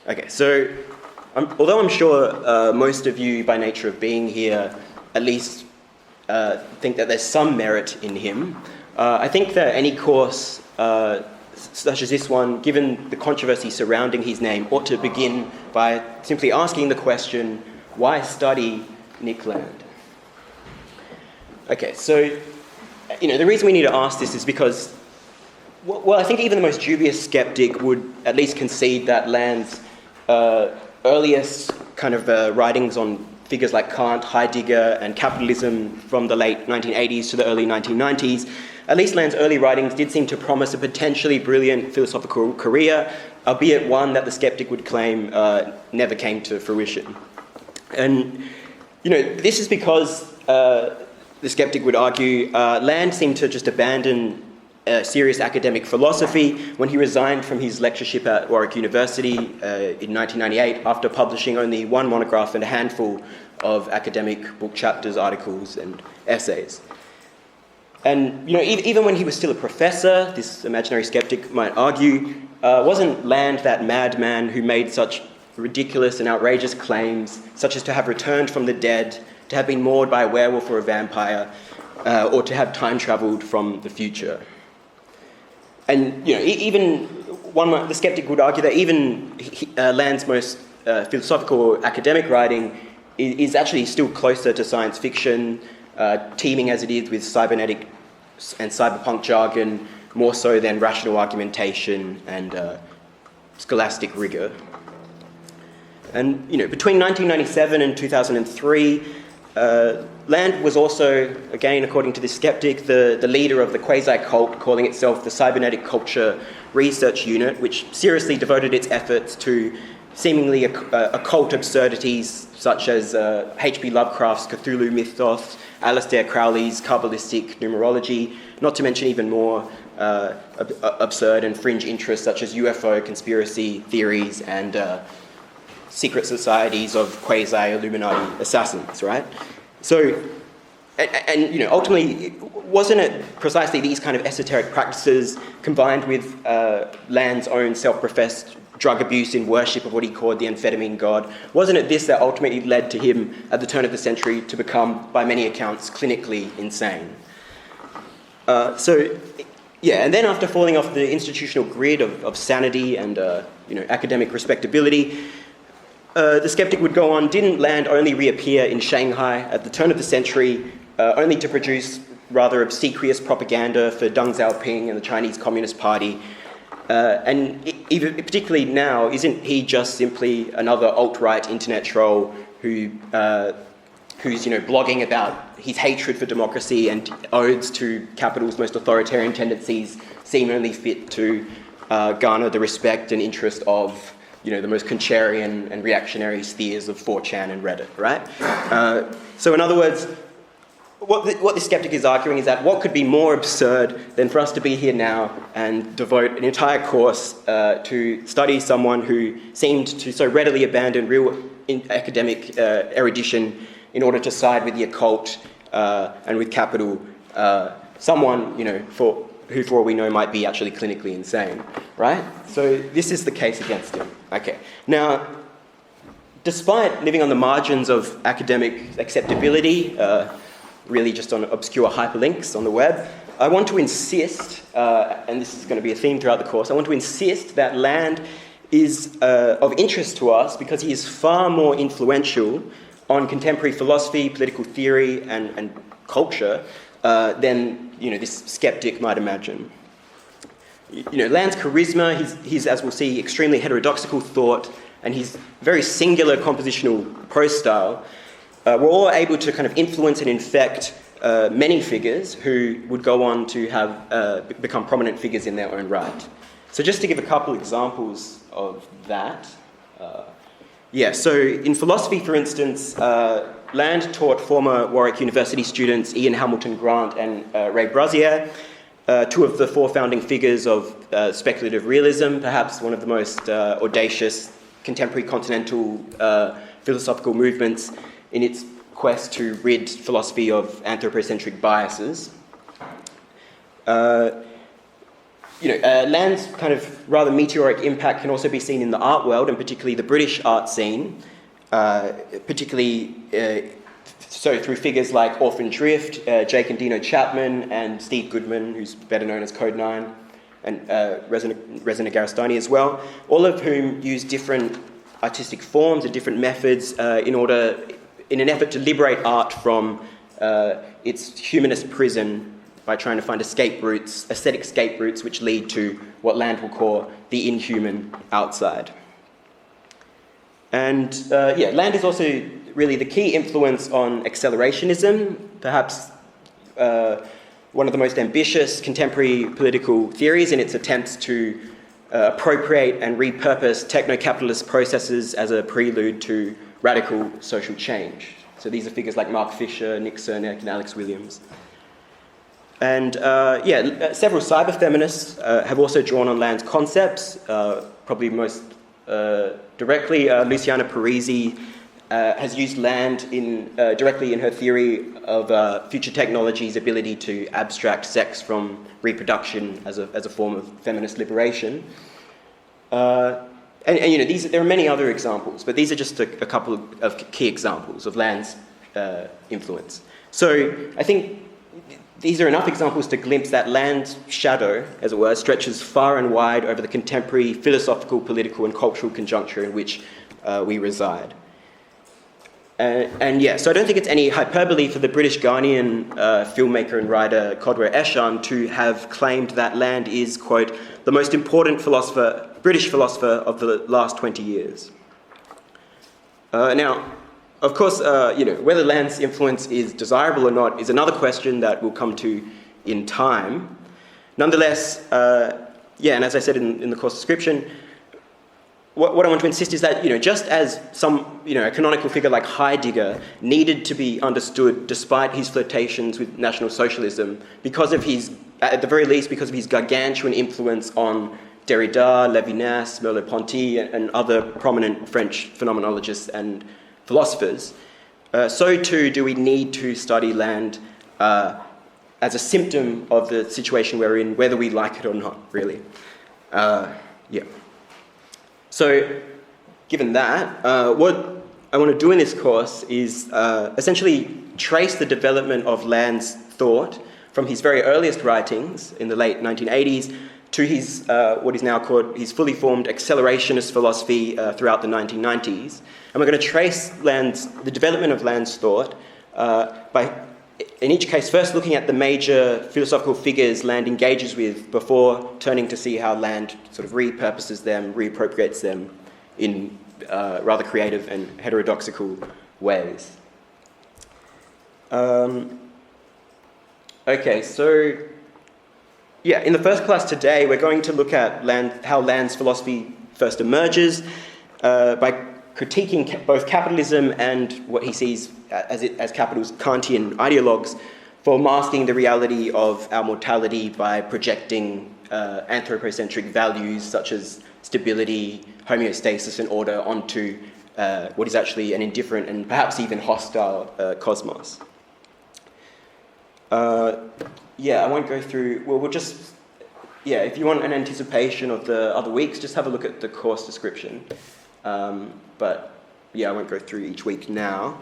Okay, so although I'm sure most of you, by nature of being here, at least think that there's some merit in him, I think that any course such as this one, given the controversy surrounding his name, ought to begin by simply asking the question, why study Nick Land? Okay, so, the reason we need to ask this is because, well, I think even the most dubious skeptic would at least concede that Land's earliest kind of writings on figures like Kant, Heidegger, and capitalism from the late 1980s to the early 1990s, at least Land's early writings did seem to promise a potentially brilliant philosophical career, albeit one that the skeptic would claim never came to fruition. And, this is because, the skeptic would argue, Land seemed to just abandon serious academic philosophy when he resigned from his lectureship at Warwick University in 1998 after publishing only one monograph and a handful of academic book chapters, articles, and essays. And, even when he was still a professor, this imaginary skeptic might argue, wasn't Land that madman who made such ridiculous and outrageous claims, such as to have returned from the dead, to have been mauled by a werewolf or a vampire, or to have time travelled from the future? And, the skeptic would argue that even Land's most philosophical or academic writing is actually still closer to science fiction, teeming as it is with cybernetic and cyberpunk jargon, more so than rational argumentation and scholastic rigour. And, between 1997 and 2003, Land was also, again, according to this skeptic, the leader of the quasi-cult calling itself the Cybernetic Culture Research Unit, which seriously devoted its efforts to seemingly occult absurdities such as H.P. Lovecraft's Cthulhu mythos, Aleister Crowley's Kabbalistic numerology, not to mention even more absurd and fringe interests such as UFO conspiracy theories and secret societies of quasi-Illuminati assassins, right? So, and ultimately, wasn't it precisely these kind of esoteric practices combined with Land's own self-professed drug abuse in worship of what he called the amphetamine god, wasn't it this that ultimately led to him at the turn of the century to become, by many accounts, clinically insane? And then after falling off the institutional grid of sanity and academic respectability, the skeptic would go on, didn't Land only reappear in Shanghai at the turn of the century, only to produce rather obsequious propaganda for Deng Xiaoping and the Chinese Communist Party? And even particularly now, isn't he just simply another alt-right internet troll who's blogging about his hatred for democracy and odes to capital's most authoritarian tendencies seem only fit to garner the respect and interest of the most contrarian and reactionary spheres of 4chan and Reddit, right? So in other words, what the skeptic is arguing is that what could be more absurd than for us to be here now and devote an entire course to study someone who seemed to so readily abandon real academic erudition in order to side with the occult and with capital, someone, who for all we know might be actually clinically insane, right? So this is the case against him. Okay. Now, despite living on the margins of academic acceptability, really just on obscure hyperlinks on the web, I want to insist, and this is going to be a theme throughout the course, I want to insist that Land is of interest to us because he is far more influential on contemporary philosophy, political theory, and culture than this skeptic might imagine. Land's charisma, his, as we'll see, extremely heterodoxical thought, and his very singular compositional prose style were all able to kind of influence and infect many figures who would go on to have become prominent figures in their own right. So just to give a couple examples of that. So in philosophy, for instance, Land taught former Warwick University students Ian Hamilton Grant and Ray Brassier, two of the four founding figures of speculative realism, perhaps one of the most audacious contemporary continental philosophical movements in its quest to rid philosophy of anthropocentric biases. Land's kind of rather meteoric impact can also be seen in the art world, and particularly the British art scene, particularly through figures like Orphan Drift, Jake and Dino Chapman, and Steve Goodman, who's better known as Code 9, and Reza Negarestani as well, all of whom use different artistic forms and different methods in an effort to liberate art from its humanist prison by trying to find aesthetic escape routes which lead to what Land will call the inhuman outside. And Land is also really the key influence on accelerationism, perhaps one of the most ambitious contemporary political theories in its attempts to appropriate and repurpose techno-capitalist processes as a prelude to radical social change. So these are figures like Mark Fisher, Nick Cernak, and Alex Williams. And several cyber feminists have also drawn on Land's concepts, probably most directly. Luciana Parisi has used Land directly in her theory of future technology's ability to abstract sex from reproduction as a form of feminist liberation. There are many other examples, but these are just a couple of key examples of Land's influence. So I think these are enough examples to glimpse that Land's shadow, as it were, stretches far and wide over the contemporary philosophical, political, and cultural conjuncture in which we reside. So I don't think it's any hyperbole for the British Ghanaian filmmaker and writer Codware Eshun to have claimed that Land is, quote, the most important British philosopher of the last 20 years. Now, of course, whether Land's influence is desirable or not is another question that we'll come to in time. Nonetheless, and as I said in the course description, what I want to insist is that, just as a canonical figure like Heidegger needed to be understood despite his flirtations with National Socialism, at the very least, because of his gargantuan influence on Derrida, Levinas, Merleau-Ponty, and other prominent French phenomenologists and philosophers, so too do we need to study Land as a symptom of the situation we're in, whether we like it or not, really. So, given that, what I want to do in this course is essentially trace the development of Land's thought from his very earliest writings in the late 1980s to his what is now called his fully formed accelerationist philosophy throughout the 1990s. And we're going to trace the development of Land's thought by, in each case, first looking at the major philosophical figures Land engages with before turning to see how Land sort of repurposes them, reappropriates them in rather creative and heterodoxical ways. In the first class today, we're going to look at how Land's philosophy first emerges by critiquing both capitalism and what he sees as capital's Kantian ideologues for masking the reality of our mortality by projecting anthropocentric values such as stability, homeostasis, and order onto what is actually an indifferent and perhaps even hostile cosmos. I won't go through. Well, if you want an anticipation of the other weeks, just have a look at the course description. I won't go through each week now.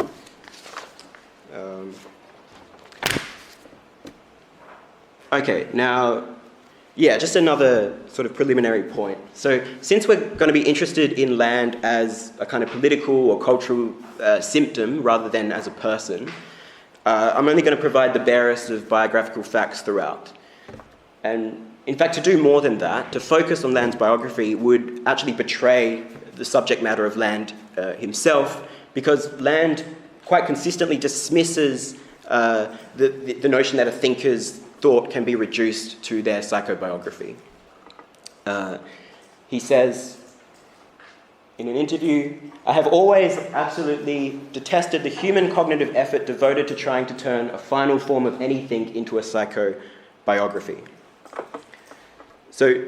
Just another sort of preliminary point. So, since we're going to be interested in Land as a kind of political or cultural symptom rather than as a person, I'm only going to provide the barest of biographical facts throughout. And in fact, to do more than that, to focus on Land's biography would actually betray the subject matter of Land himself, because Land quite consistently dismisses the notion that a thinker's thought can be reduced to their psychobiography. He says in an interview, "I have always absolutely detested the human cognitive effort devoted to trying to turn a final form of anything into a psychobiography." So,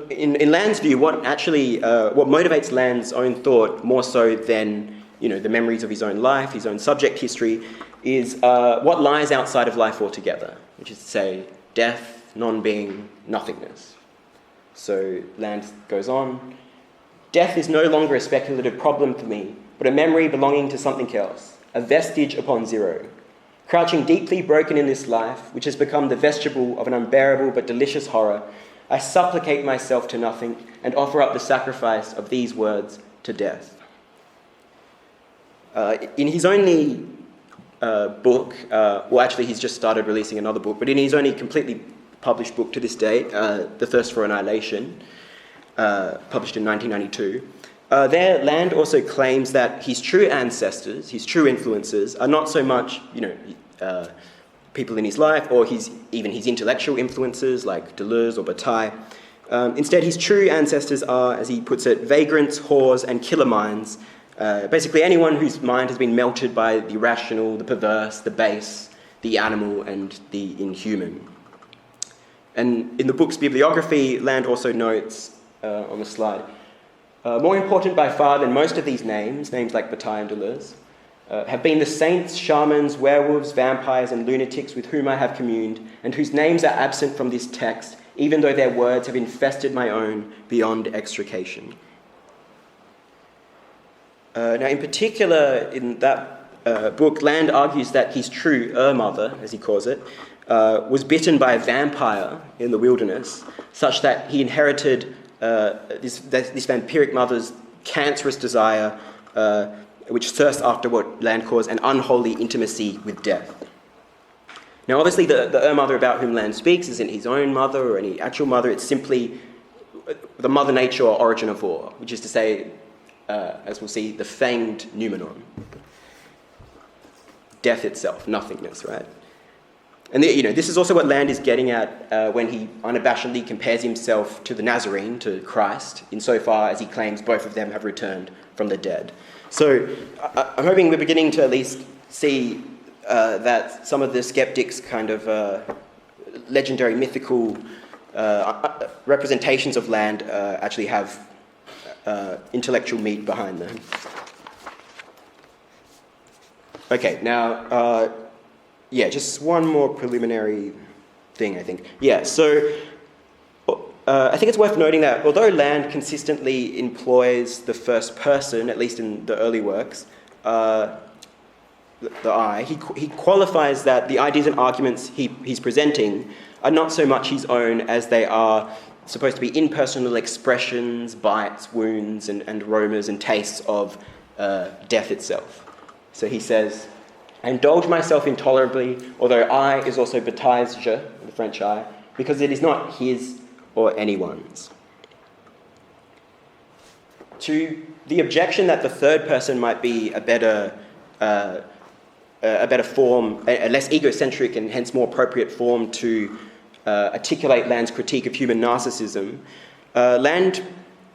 in Land's view, what motivates Land's own thought more so than the memories of his own life, his own subject history, is what lies outside of life altogether, which is to say, death, non-being, nothingness. So Land goes on, death is no longer a speculative problem for me, but a memory belonging to something else, a vestige upon zero. Crouching deeply broken in this life, which has become the vestibule of an unbearable but delicious horror, I supplicate myself to nothing and offer up the sacrifice of these words to death. In his only book, well actually he's just started releasing another book, but in his only completely published book to this day, The Thirst for Annihilation, published in 1992, there Land also claims that his true ancestors, his true influences, are not so much, people in his life or even his intellectual influences like Deleuze or Bataille. Instead, his true ancestors are, as he puts it, vagrants, whores, and killer minds. Basically anyone whose mind has been melted by the irrational, the perverse, the base, the animal, and the inhuman. And in the book's bibliography, Land also notes, on the slide, more important by far than most of these names like Bataille and Deleuze, have been the saints, shamans, werewolves, vampires, and lunatics with whom I have communed, and whose names are absent from this text, even though their words have infested my own beyond extrication. Now, in particular, in that book, Land argues that his true mother, as he calls it, was bitten by a vampire in the wilderness, such that he inherited this vampiric mother's cancerous desire, which thirsts after what Land calls an unholy intimacy with death. Now, obviously, the mother about whom Land speaks isn't his own mother or any actual mother. It's simply the mother nature or origin of war, which is to say, as we'll see, the fanged Noumenon. Death itself, nothingness, right? And this is also what Land is getting at when he unabashedly compares himself to the Nazarene, to Christ, insofar as he claims both of them have returned from the dead. So I'm hoping we're beginning to at least see that some of the skeptics' kind of legendary mythical representations of Land actually have intellectual meat behind them. Okay, now, just one more preliminary thing, I think. So I think it's worth noting that although Land consistently employs the first person, at least in the early works, the I, he qualifies that the ideas and arguments he's presenting are not so much his own as they are supposed to be impersonal expressions, bites, wounds, and aromas and tastes of death itself. So he says, I indulge myself intolerably, although I is also Bataille's je, the French I, because it is not his or anyone's. To the objection that the third person might be a better form, a less egocentric and hence more appropriate form to articulate Land's critique of human narcissism, Land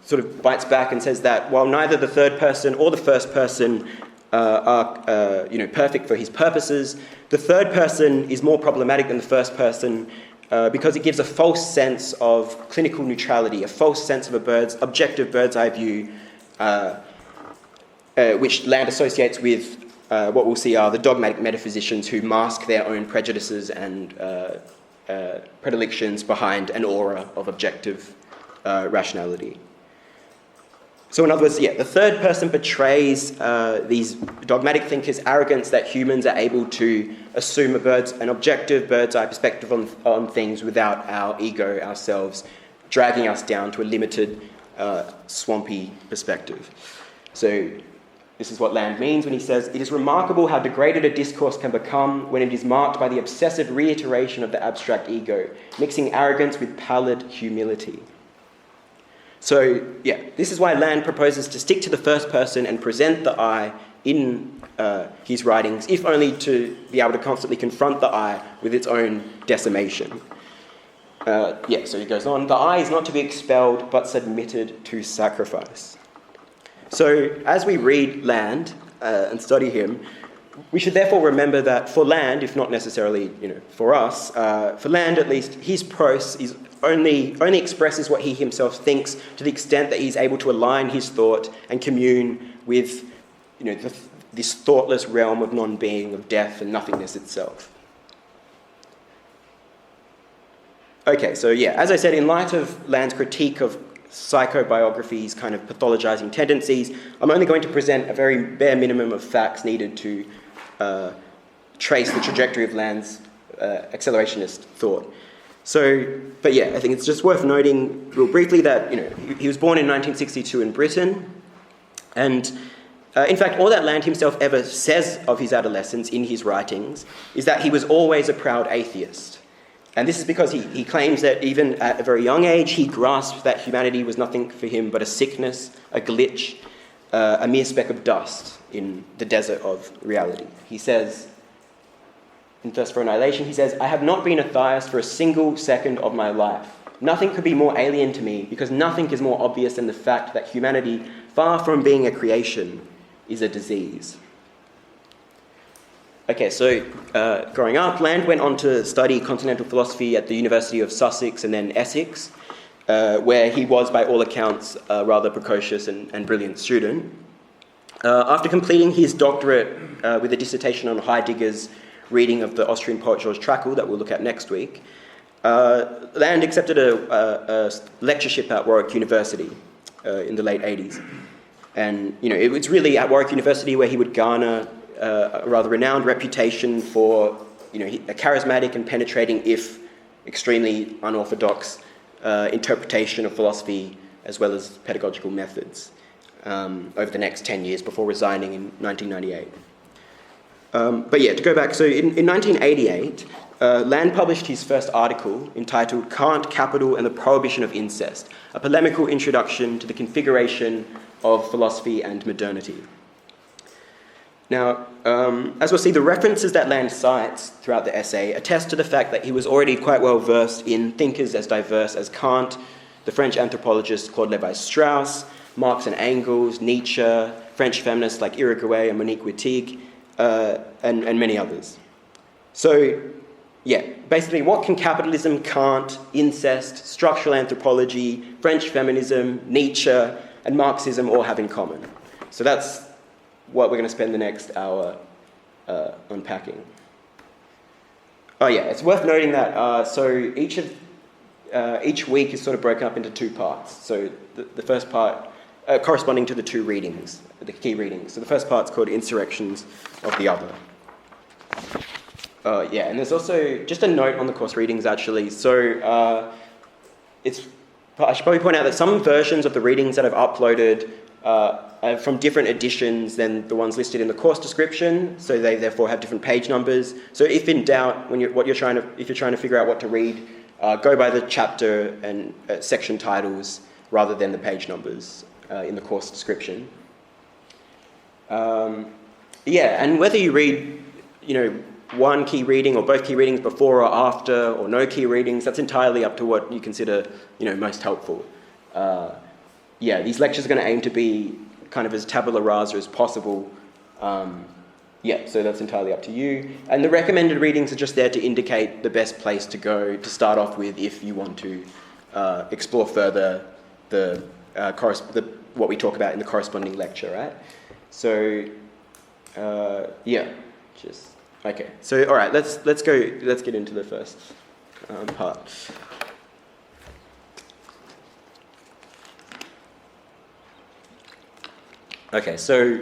sort of bites back and says that while neither the third person or the first person are perfect for his purposes, the third person is more problematic than the first person because it gives a false sense of clinical neutrality, a false sense of objective bird's eye view, which Land associates with what we'll see are the dogmatic metaphysicians who mask their own prejudices and predilections behind an aura of objective rationality. So in other words, the third person betrays these dogmatic thinkers' arrogance that humans are able to assume an objective bird's eye perspective on things without our ego, ourselves, dragging us down to a limited, swampy perspective. So this is what Land means when he says, it is remarkable how degraded a discourse can become when it is marked by the obsessive reiteration of the abstract ego, mixing arrogance with pallid humility. So, this is why Land proposes to stick to the first person and present the I in his writings, if only to be able to constantly confront the I with its own decimation. So he goes on, the I is not to be expelled, but submitted to sacrifice. So, as we read Land and study him, we should therefore remember that for Land, if not necessarily, for us, for Land at least, his prose is only expresses what he himself thinks to the extent that he's able to align his thought and commune with, this thoughtless realm of non-being, of death and nothingness itself. Okay, so yeah, as I said, in light of Land's critique of psychobiography's kind of pathologizing tendencies, I'm only going to present a very bare minimum of facts needed to trace the trajectory of Land's accelerationist thought. So, but yeah, I think it's just worth noting real briefly that, you know, he was born in 1962 in Britain, and in fact, all that Land himself ever says of his adolescence in his writings is that he was always a proud atheist. And this is because he claims that even at a very young age, he grasped that humanity was nothing for him but a sickness, a glitch, a mere speck of dust in the desert of reality. He says, in Thirst for Annihilation, he says, "I have not been a theist for a single second of my life. Nothing could be more alien to me because nothing is more obvious than the fact that humanity, far from being a creation, is a disease." Okay, so growing up, Land went on to study continental philosophy at the University of Sussex and then Essex, where he was, by all accounts, a rather precocious and brilliant student. After completing his doctorate with a dissertation on Heidegger's reading of the Austrian poet George Trakl that we'll look at next week, Land accepted a lectureship at Warwick University in the late 80s. And, you know, it was really at Warwick University where he would garner a rather renowned reputation for, you know, a charismatic and penetrating, if extremely unorthodox, interpretation of philosophy as well as pedagogical methods over the next 10 years before resigning in 1998. But yeah, to go back, so in 1988, Land published his first article entitled "Kant, Capital and the Prohibition of Incest, a polemical introduction to the configuration of philosophy and modernity." Now, as we'll see, the references that Land cites throughout the essay attest to the fact that he was already quite well versed in thinkers as diverse as Kant, the French anthropologist Claude Lévi-Strauss, Marx and Engels, Nietzsche, French feminists like Irigaray and Monique Wittig, and many others. So, yeah, basically, what can capitalism, Kant, incest, structural anthropology, French feminism, Nietzsche, and Marxism all have in common? So that's what we're going to spend the next hour unpacking. Oh yeah, it's worth noting that so each week is sort of broken up into two parts. So the first part corresponding to the two readings, the key readings. So the first part's called Insurrections of the Other. Yeah, and there's also just a note on the course readings actually. So I should probably point out that some versions of the readings that I've uploaded are from different editions than the ones listed in the course description, so they therefore have different page numbers. So if in doubt, if you're trying to figure out what to read, go by the chapter and section titles rather than the page numbers in the course description. Yeah, and whether you read, you know, one key reading or both key readings before or after, or no key readings, that's entirely up to what you consider, you know, most helpful. Yeah, these lectures are going to aim to be kind of as tabula rasa as possible. Yeah, so that's entirely up to you. And the recommended readings are just there to indicate the best place to go to start off with if you want to explore further what we talk about in the corresponding lecture, right? So, yeah, just okay. So, all right, let's get into the first part. Okay, so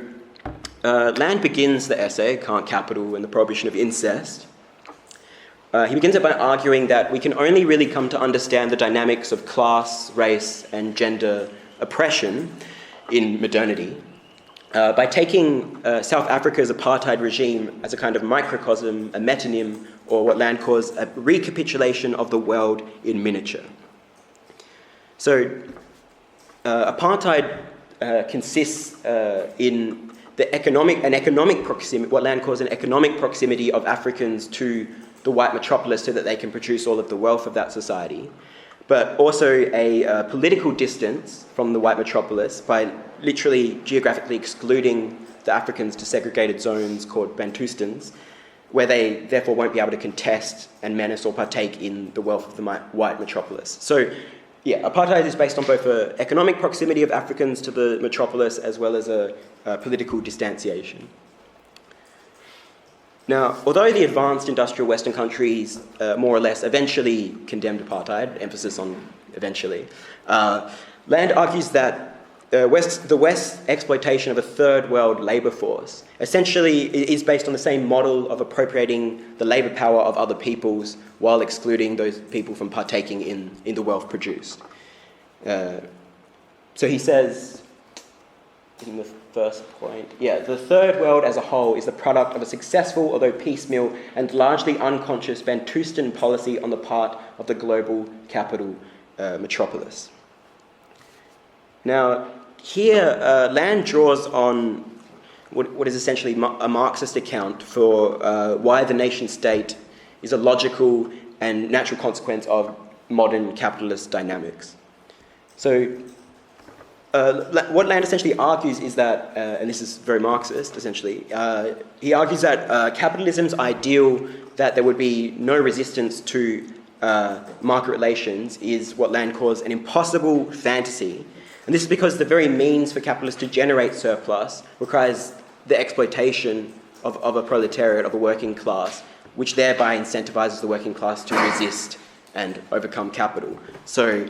Land begins the essay, Kant, Capital and the Prohibition of Incest. He begins it by arguing that we can only really come to understand the dynamics of class, race, and gender oppression in modernity by taking South Africa's apartheid regime as a kind of microcosm, a metonym, or what Land calls a recapitulation of the world in miniature. So, apartheid consists in an economic proximity, what Land calls an economic proximity of Africans to the white metropolis so that they can produce all of the wealth of that society, but also a political distance from the white metropolis by literally geographically excluding the Africans to segregated zones called Bantustans, where they therefore won't be able to contest and menace or partake in the wealth of the white metropolis. So, yeah, apartheid is based on both an economic proximity of Africans to the metropolis as well as a political distanciation. Now, although the advanced industrial Western countries more or less eventually condemned apartheid, emphasis on eventually, Land argues that the West's exploitation of a third world labour force essentially is based on the same model of appropriating the labour power of other peoples while excluding those people from partaking in the wealth produced. So he says, in the first point, the third world as a whole is the product of a successful, although piecemeal and largely unconscious Bantustan policy on the part of the global capital metropolis. Now, here, Land draws on what is essentially a Marxist account for why the nation-state is a logical and natural consequence of modern capitalist dynamics. So, what Land essentially argues is that, and this is very Marxist, essentially, he argues that capitalism's ideal that there would be no resistance to market relations is what Land calls an impossible fantasy. And this is because the very means for capitalists to generate surplus requires the exploitation of a proletariat, of a working class, which thereby incentivizes the working class to resist and overcome capital. So,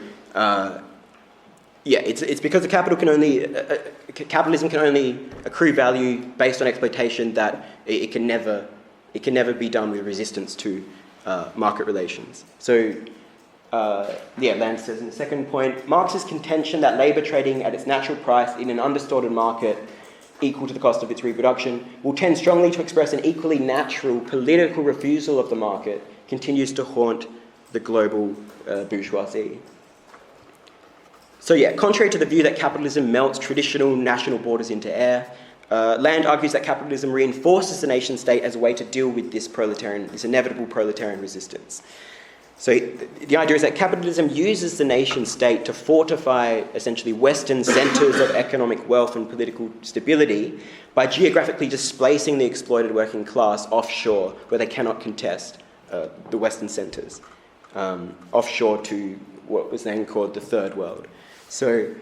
it's because the capitalism can only accrue value based on exploitation that it can never be done with resistance to market relations. So, Land says in the second point, Marx's contention that labour trading at its natural price in an undistorted market equal to the cost of its reproduction will tend strongly to express an equally natural political refusal of the market continues to haunt the global bourgeoisie. So contrary to the view that capitalism melts traditional national borders into air, Land argues that capitalism reinforces the nation-state as a way to deal with this inevitable proletarian resistance. So the idea is that capitalism uses the nation-state to fortify essentially Western centres of economic wealth and political stability by geographically displacing the exploited working class offshore, where they cannot contest the Western centres, offshore to what was then called the Third World. So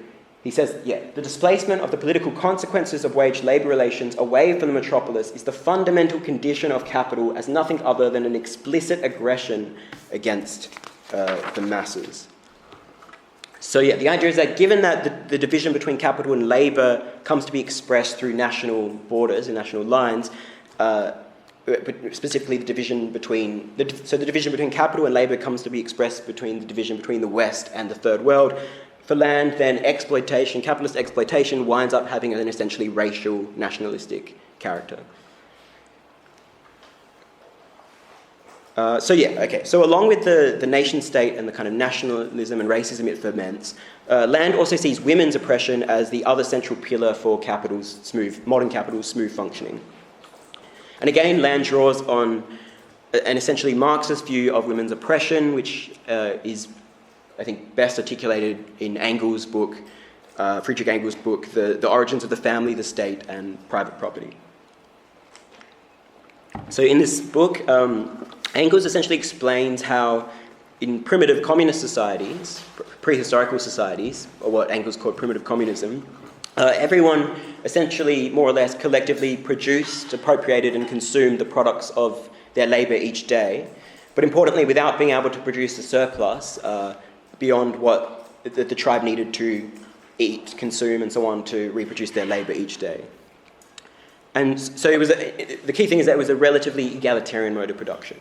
he says, the displacement of the political consequences of wage labour relations away from the metropolis is the fundamental condition of capital as nothing other than an explicit aggression against the masses. So the idea is that given that the division between capital and labour comes to be expressed through national borders and national lines, but specifically the division between capital and labour comes to be expressed between the division between the West and the Third World. For Land, then capitalist exploitation winds up having an essentially racial, nationalistic character. So along with the nation-state and the kind of nationalism and racism it foments, Land also sees women's oppression as the other central pillar for modern capital's smooth functioning. And again, Land draws on an essentially Marxist view of women's oppression, which is, I think, best articulated in Engels' book, Friedrich Engels' book, The Origins of the Family, the State, and Private Property. So in this book, Engels essentially explains how in primitive communist societies, prehistorical societies, or what Engels called primitive communism, everyone essentially more or less collectively produced, appropriated, and consumed the products of their labour each day, but importantly, without being able to produce a surplus beyond what the tribe needed to eat, consume, and so on to reproduce their labour each day. And so the key thing is that it was a relatively egalitarian mode of production.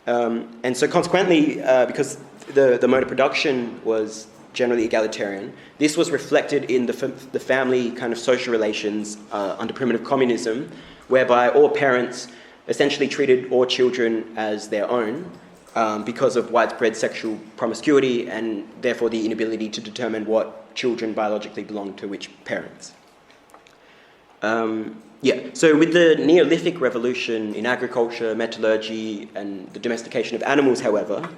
And so consequently, because the mode of production was generally egalitarian, this was reflected in the family kind of social relations under primitive communism, whereby all parents essentially treated all children as their own, because of widespread sexual promiscuity and therefore the inability to determine what children biologically belong to which parents. So with the Neolithic revolution in agriculture, metallurgy, and the domestication of animals, however,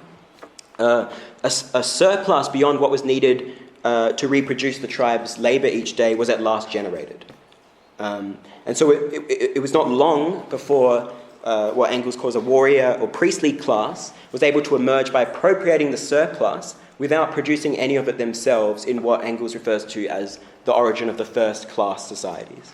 a surplus beyond what was needed to reproduce the tribe's labour each day was at last generated. And so it was not long before what Engels calls a warrior or priestly class was able to emerge by appropriating the surplus without producing any of it themselves in what Engels refers to as the origin of the first class societies.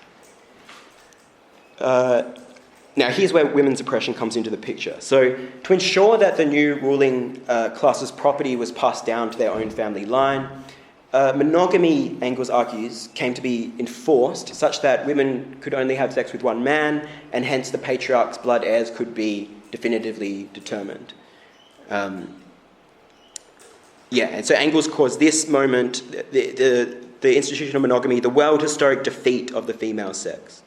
Now, here's where women's oppression comes into the picture. So, to ensure that the new ruling class's property was passed down to their own family line, monogamy, Engels argues, came to be enforced such that women could only have sex with one man, and hence the patriarch's blood heirs could be definitively determined. And so Engels calls this moment, the institution of monogamy, the world historic defeat of the female sex.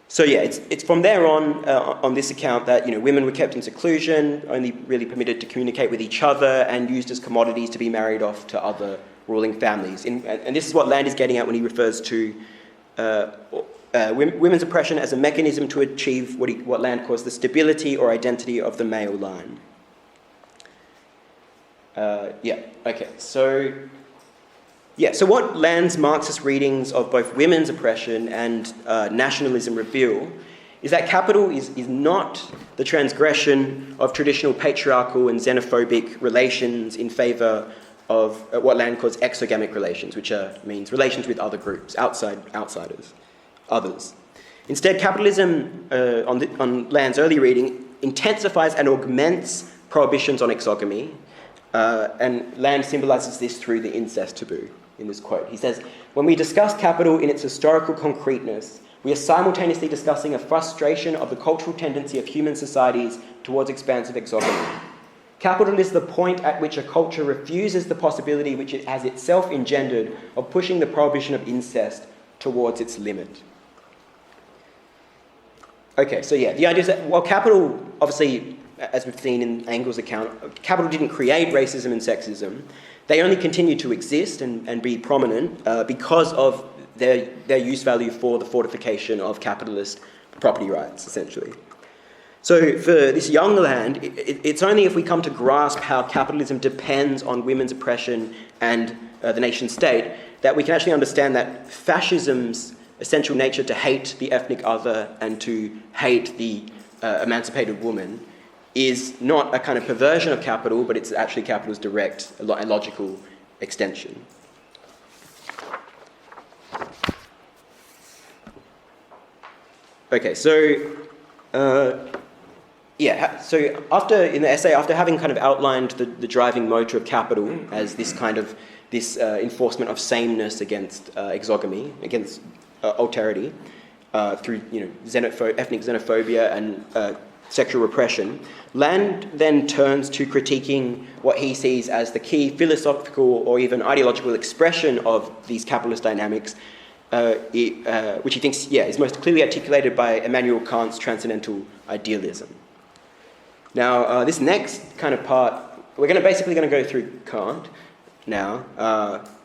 So it's from there on this account that women were kept in seclusion, only really permitted to communicate with each other, and used as commodities to be married off to other ruling families. And this is what Land is getting at when he refers to women's oppression as a mechanism to achieve what Land calls the stability or identity of the male line. So what Land's Marxist readings of both women's oppression and nationalism reveal is that capital is not the transgression of traditional patriarchal and xenophobic relations in favour of what Land calls exogamic relations, which means relations with other groups, outsiders, others. Instead, capitalism, on Land's early reading, intensifies and augments prohibitions on exogamy, and Land symbolises this through the incest taboo. In this quote, he says, "When we discuss capital in its historical concreteness, we are simultaneously discussing a frustration of the cultural tendency of human societies towards expansive exogamy. Capital is the point at which a culture refuses the possibility which it has itself engendered of pushing the prohibition of incest towards its limit." Okay, so the idea is that, while capital, obviously, as we've seen in Engels' account, capital didn't create racism and sexism. They only continue to exist and be prominent because of their use value for the fortification of capitalist property rights, essentially. So for this young Land, it's only if we come to grasp how capitalism depends on women's oppression and the nation state that we can actually understand that fascism's essential nature to hate the ethnic other and to hate the emancipated woman is not a kind of perversion of capital, but it's actually capital's direct and logical extension. Okay, so after, in the essay, after having kind of outlined the driving motor of capital as this kind of enforcement of sameness against exogamy, against alterity, through ethnic xenophobia and sexual repression, Land then turns to critiquing what he sees as the key philosophical or even ideological expression of these capitalist dynamics, which he thinks is most clearly articulated by Immanuel Kant's transcendental idealism. Now, this next kind of part, we're going to go through Kant now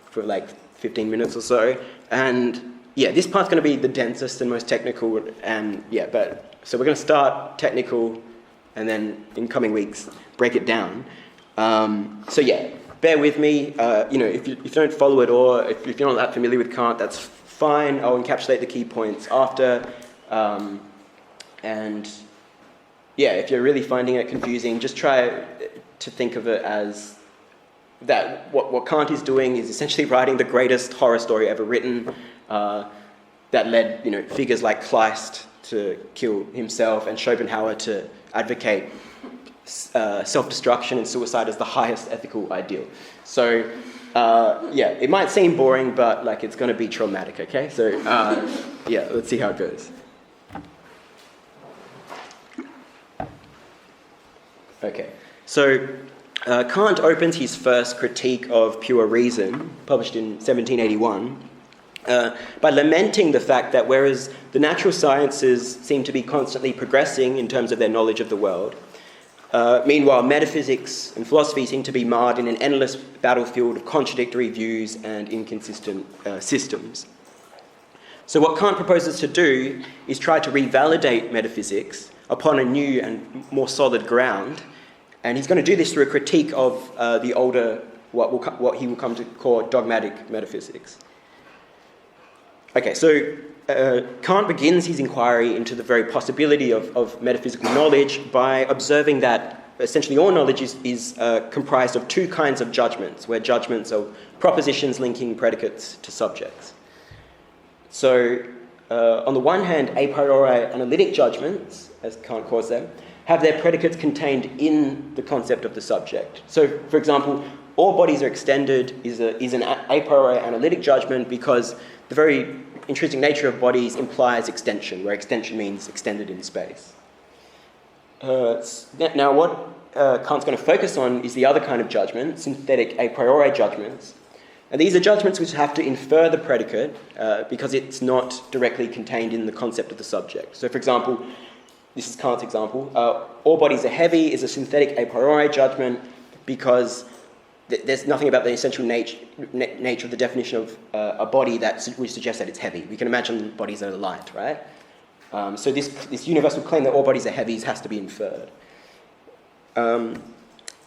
for like 15 minutes or so, and this part's going to be the densest and most technical, and so we're going to start technical, and then in coming weeks break it down. Bear with me. If you don't follow it, or if you're not that familiar with Kant, that's fine. I'll encapsulate the key points after. If you're really finding it confusing, just try to think of it as that what Kant is doing is essentially writing the greatest horror story ever written, that led figures like Kleist to kill himself and Schopenhauer to advocate self-destruction and suicide as the highest ethical ideal. So, it might seem boring, but it's going to be traumatic, okay? So, let's see how it goes. Okay, so Kant opens his first critique of pure reason, published in 1781, by lamenting the fact that whereas the natural sciences seem to be constantly progressing in terms of their knowledge of the world, meanwhile metaphysics and philosophy seem to be marred in an endless battlefield of contradictory views and inconsistent systems. So what Kant proposes to do is try to revalidate metaphysics upon a new and more solid ground, and he's going to do this through a critique of the older, what he will come to call dogmatic metaphysics. Okay, so Kant begins his inquiry into the very possibility of metaphysical knowledge by observing that essentially all knowledge is comprised of two kinds of judgments, where judgments are propositions linking predicates to subjects. So on the one hand, a priori analytic judgments, as Kant calls them, have their predicates contained in the concept of the subject. So, for example, all bodies are extended is an a priori analytic judgment because the very intrinsic nature of bodies implies extension, where extension means extended in space. Now, what Kant's going to focus on is the other kind of judgment, synthetic a priori judgments. And these are judgments which have to infer the predicate because it's not directly contained in the concept of the subject. So, for example, this is Kant's example. All bodies are heavy is a synthetic a priori judgment because there's nothing about the essential nature of the definition of a body that would suggest that it's heavy. We can imagine bodies are light, right? So this universal claim that all bodies are heavy has to be inferred. So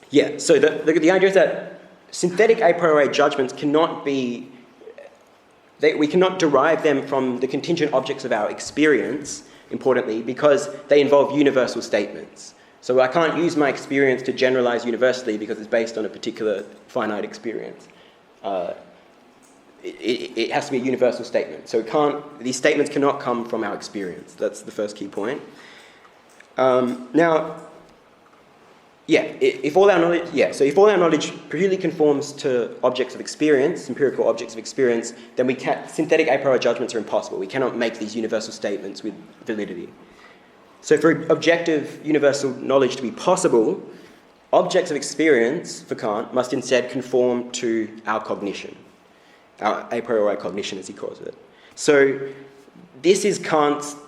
the idea is that synthetic a priori judgments cannot be... we cannot derive them from the contingent objects of our experience, importantly, because they involve universal statements. So I can't use my experience to generalize universally because it's based on a particular finite experience. It has to be a universal statement. So these statements cannot come from our experience. That's the first key point. If all our knowledge purely conforms to objects of experience, empirical objects of experience, then synthetic a priori judgments are impossible. We cannot make these universal statements with validity. So for objective universal knowledge to be possible, objects of experience, for Kant, must instead conform to our cognition, our a priori cognition, as he calls it. So this is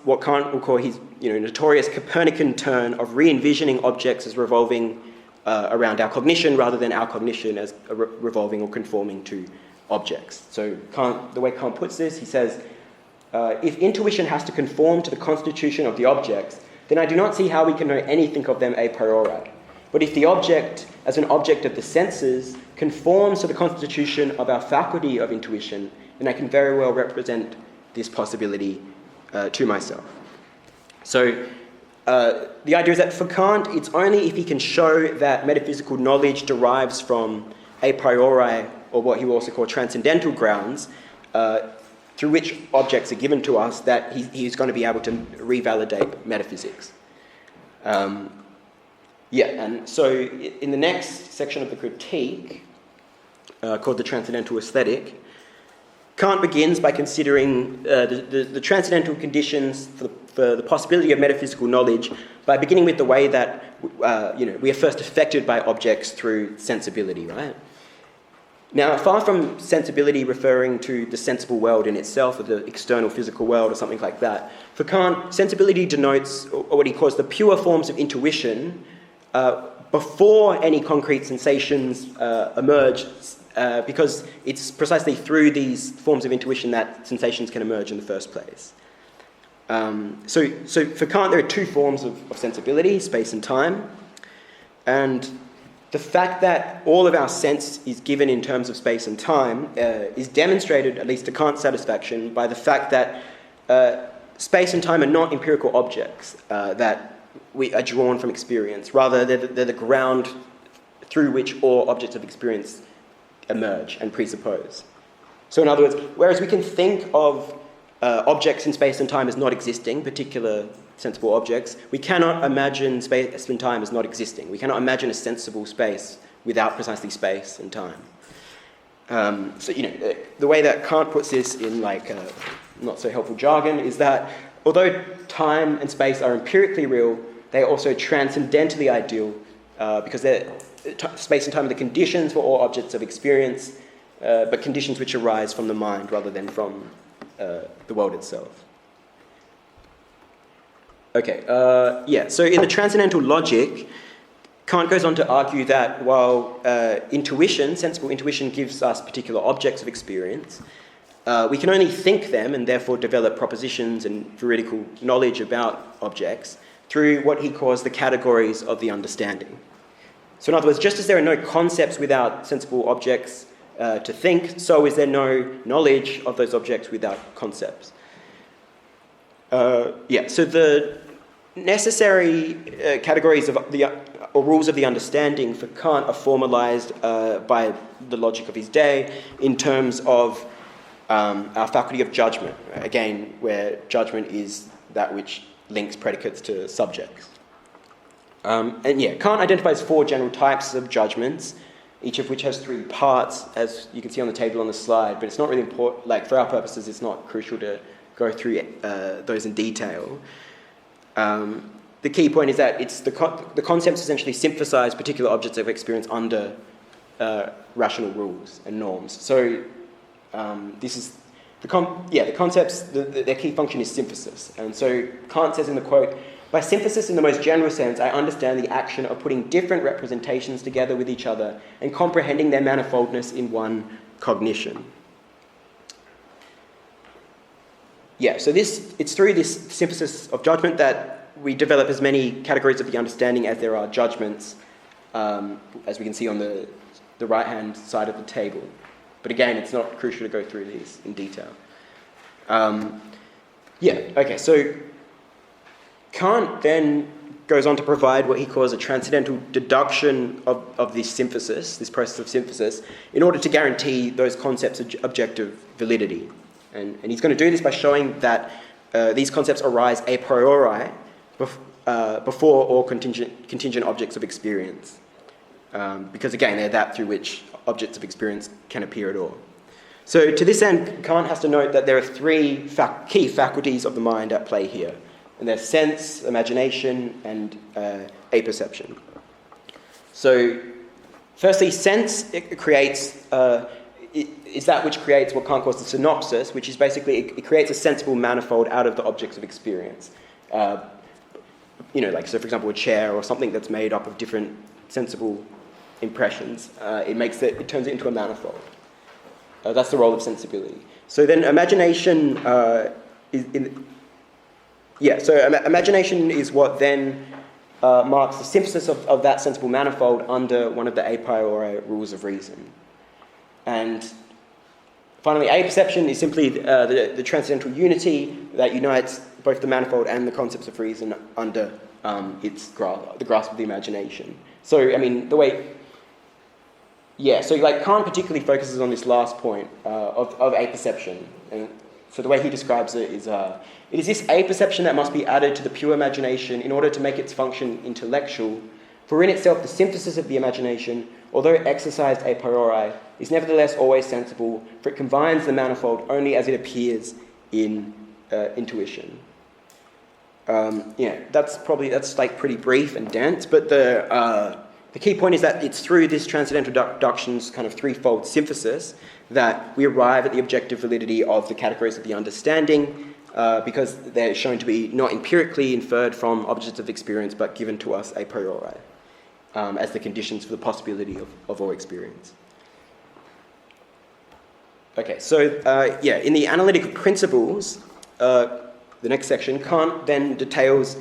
what Kant will call his notorious Copernican turn of re-envisioning objects as revolving around our cognition rather than our cognition as revolving or conforming to objects. So the way Kant puts this, he says, if intuition has to conform to the constitution of the objects, then I do not see how we can know anything of them a priori. But if the object, as an object of the senses, conforms to the constitution of our faculty of intuition, then I can very well represent this possibility to myself. So the idea is that for Kant, it's only if he can show that metaphysical knowledge derives from a priori, or what he will also call transcendental grounds, through which objects are given to us, that he's going to be able to revalidate metaphysics. And so in the next section of the critique, called the Transcendental Aesthetic, Kant begins by considering the transcendental conditions for the possibility of metaphysical knowledge by beginning with the way that we are first affected by objects through sensibility, right? Now, far from sensibility referring to the sensible world in itself, or the external physical world, or something like that, for Kant, sensibility denotes what he calls the pure forms of intuition before any concrete sensations emerge, because it's precisely through these forms of intuition that sensations can emerge in the first place. So for Kant, there are two forms of sensibility, space and time, and the fact that all of our sense is given in terms of space and time is demonstrated, at least to Kant's satisfaction, by the fact that space and time are not empirical objects that we are drawn from experience. Rather, they're the ground through which all objects of experience emerge and presuppose. So in other words, whereas we can think of objects in space and time as not existing, particular sensible objects, we cannot imagine space and time as not existing. We cannot imagine a sensible space without precisely space and time. The way that Kant puts this in not so helpful jargon is that although time and space are empirically real, they are also transcendentally ideal because space and time are the conditions for all objects of experience, but conditions which arise from the mind rather than from the world itself. So in the transcendental logic, Kant goes on to argue that while sensible intuition gives us particular objects of experience, we can only think them and therefore develop propositions and veridical knowledge about objects through what he calls the categories of the understanding. So in other words, just as there are no concepts without sensible objects to think, so is there no knowledge of those objects without concepts. So the necessary categories of or rules of the understanding for Kant are formalized by the logic of his day in terms of our faculty of judgment, again, where judgment is that which links predicates to subjects. Kant identifies 4 general types of judgments, each of which has 3 parts, as you can see on the table on the slide, but it's not really important, like for our purposes, it's not crucial to go through those in detail. The key point is that it's the concepts essentially synthesize particular objects of experience under rational rules and norms. So this is the concepts. Their key function is synthesis, and so Kant says in the quote, "By synthesis in the most general sense, I understand the action of putting different representations together with each other and comprehending their manifoldness in one cognition." Yeah, so it's through this synthesis of judgment that we develop as many categories of the understanding as there are judgments, as we can see on the right-hand side of the table. But again, it's not crucial to go through these in detail. So Kant then goes on to provide what he calls a transcendental deduction of this synthesis, this process of synthesis, in order to guarantee those concepts' objective validity. And he's going to do this by showing that these concepts arise a priori before all contingent objects of experience. Because again, they're that through which objects of experience can appear at all. So to this end, Kant has to note that there are 3 key faculties of the mind at play here. And they're sense, imagination, and apperception. So firstly, sense is that which creates what Kant calls the synopsis, which is basically, it creates a sensible manifold out of the objects of experience. So for example, a chair or something that's made up of different sensible impressions. It turns it into a manifold. That's the role of sensibility. So then imagination imagination is what then marks the synthesis of that sensible manifold under one of the a priori rules of reason. And finally, apperception is simply the transcendental unity that unites both the manifold and the concepts of reason under the grasp of the imagination. So, Kant particularly focuses on this last point of apperception. And so the way he describes it is, it is this apperception that must be added to the pure imagination in order to make its function intellectual, for in itself the synthesis of the imagination, although exercised a priori, is nevertheless always sensible, for it combines the manifold only as it appears in intuition. That's pretty brief and dense, but the key point is that it's through this transcendental deduction's kind of threefold synthesis that we arrive at the objective validity of the categories of the understanding, because they're shown to be not empirically inferred from objects of experience, but given to us a priori, as the conditions for the possibility of all experience. Okay, so in the analytical principles, the next section, Kant then details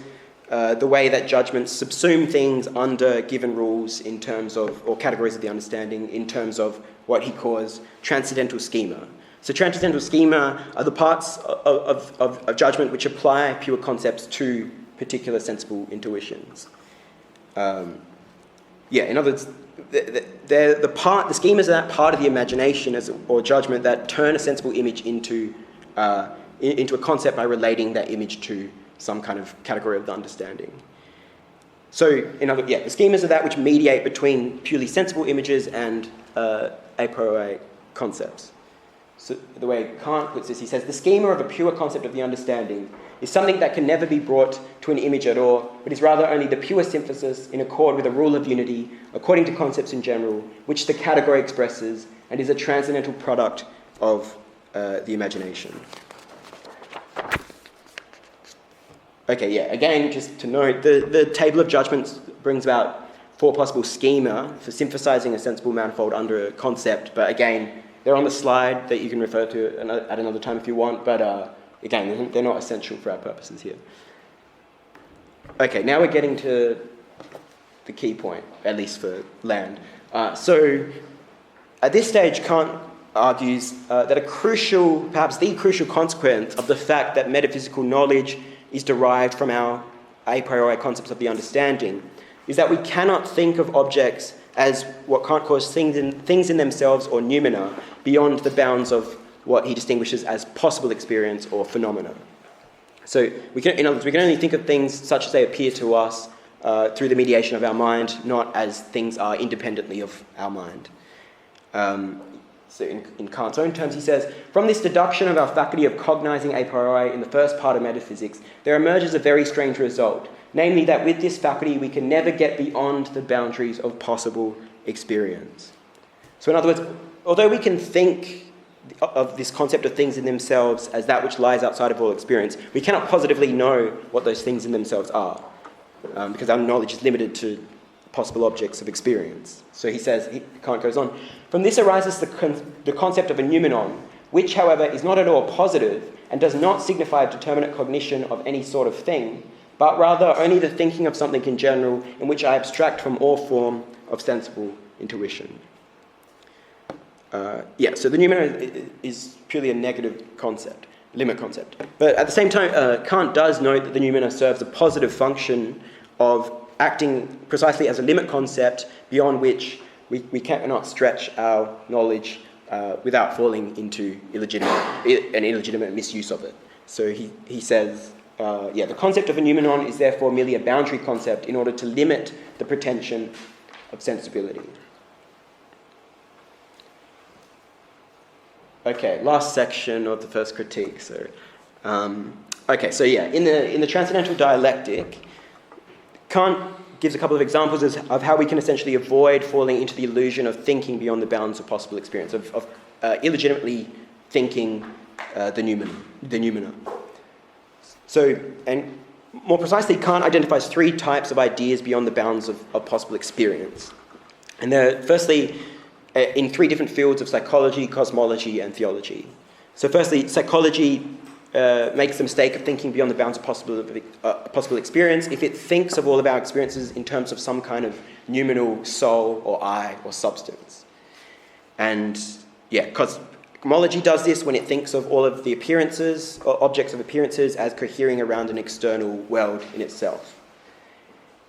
the way that judgments subsume things under given rules in terms of, or categories of the understanding, in terms of what he calls transcendental schema. So transcendental schema are the parts of judgment which apply pure concepts to particular sensible intuitions. In other words, the schemas are that part of the imagination or judgment that turn a sensible image into a concept by relating that image to some kind of category of the understanding. So, the schemas are that which mediate between purely sensible images and a priori concepts. So the way Kant puts this, he says, the schema of a pure concept of the understanding is something that can never be brought to an image at all, but is rather only the pure synthesis in accord with a rule of unity, according to concepts in general, which the category expresses, and is a transcendental product of the imagination. Okay, again, just to note, the table of judgments brings about 4 possible schema for synthesizing a sensible manifold under a concept, but again, they're on the slide that you can refer to at another time if you want, but again, they're not essential for our purposes here. Okay, now we're getting to the key point, at least for land. So at this stage, Kant argues that perhaps the crucial consequence of the fact that metaphysical knowledge is derived from our a priori concepts of the understanding is that we cannot think of objects as what Kant calls things in themselves or noumena beyond the bounds of what he distinguishes as possible experience or phenomena. So, in other words, we can only think of things such as they appear to us through the mediation of our mind, not as things are independently of our mind. So in Kant's own terms, he says, from this deduction of our faculty of cognizing a priori in the first part of metaphysics, there emerges a very strange result, namely that with this faculty we can never get beyond the boundaries of possible experience. So in other words, although we can think of this concept of things in themselves as that which lies outside of all experience, we cannot positively know what those things in themselves are, because our knowledge is limited to possible objects of experience. So he says, Kant goes on, from this arises the concept of a noumenon, which, however, is not at all positive and does not signify determinate cognition of any sort of thing, but rather only the thinking of something in general in which I abstract from all form of sensible intuition. So the noumena is purely a negative concept, limit concept. But at the same time, Kant does note that the noumena serves a positive function of acting precisely as a limit concept beyond which we cannot stretch our knowledge without falling into an illegitimate misuse of it. So he says, the concept of a noumenon is therefore merely a boundary concept in order to limit the pretension of sensibility. Okay, last section of the first critique. In the transcendental dialectic, Kant gives a couple of examples of how we can essentially avoid falling into the illusion of thinking beyond the bounds of possible experience, of illegitimately thinking the noumena. So, and more precisely, Kant identifies three types of ideas beyond the bounds of possible experience. And they're, firstly, in three different fields of psychology, cosmology, and theology. So firstly, psychology makes the mistake of thinking beyond the bounds of possible experience if it thinks of all of our experiences in terms of some kind of noumenal soul or I or substance. And cosmology does this when it thinks of all of the appearances or objects of appearances as cohering around an external world in itself.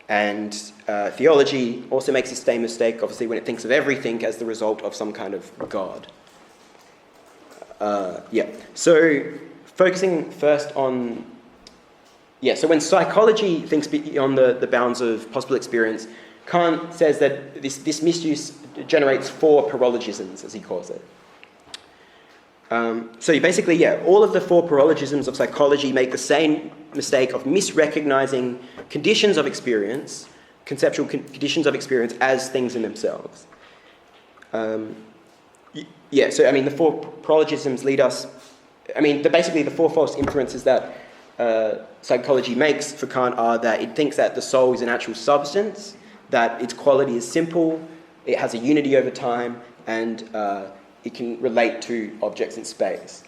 And theology also makes the same mistake, obviously, when it thinks of everything as the result of some kind of God. So focusing first on... So when psychology thinks beyond the bounds of possible experience, Kant says that this misuse generates four paralogisms, as he calls it. All of the four paralogisms of psychology make the same mistake of misrecognizing conditions of experience, conceptual conditions of experience, as things in themselves. The four paralogisms lead us... the four false inferences that psychology makes for Kant are that it thinks that the soul is an actual substance, that its quality is simple, it has a unity over time, and it can relate to objects in space.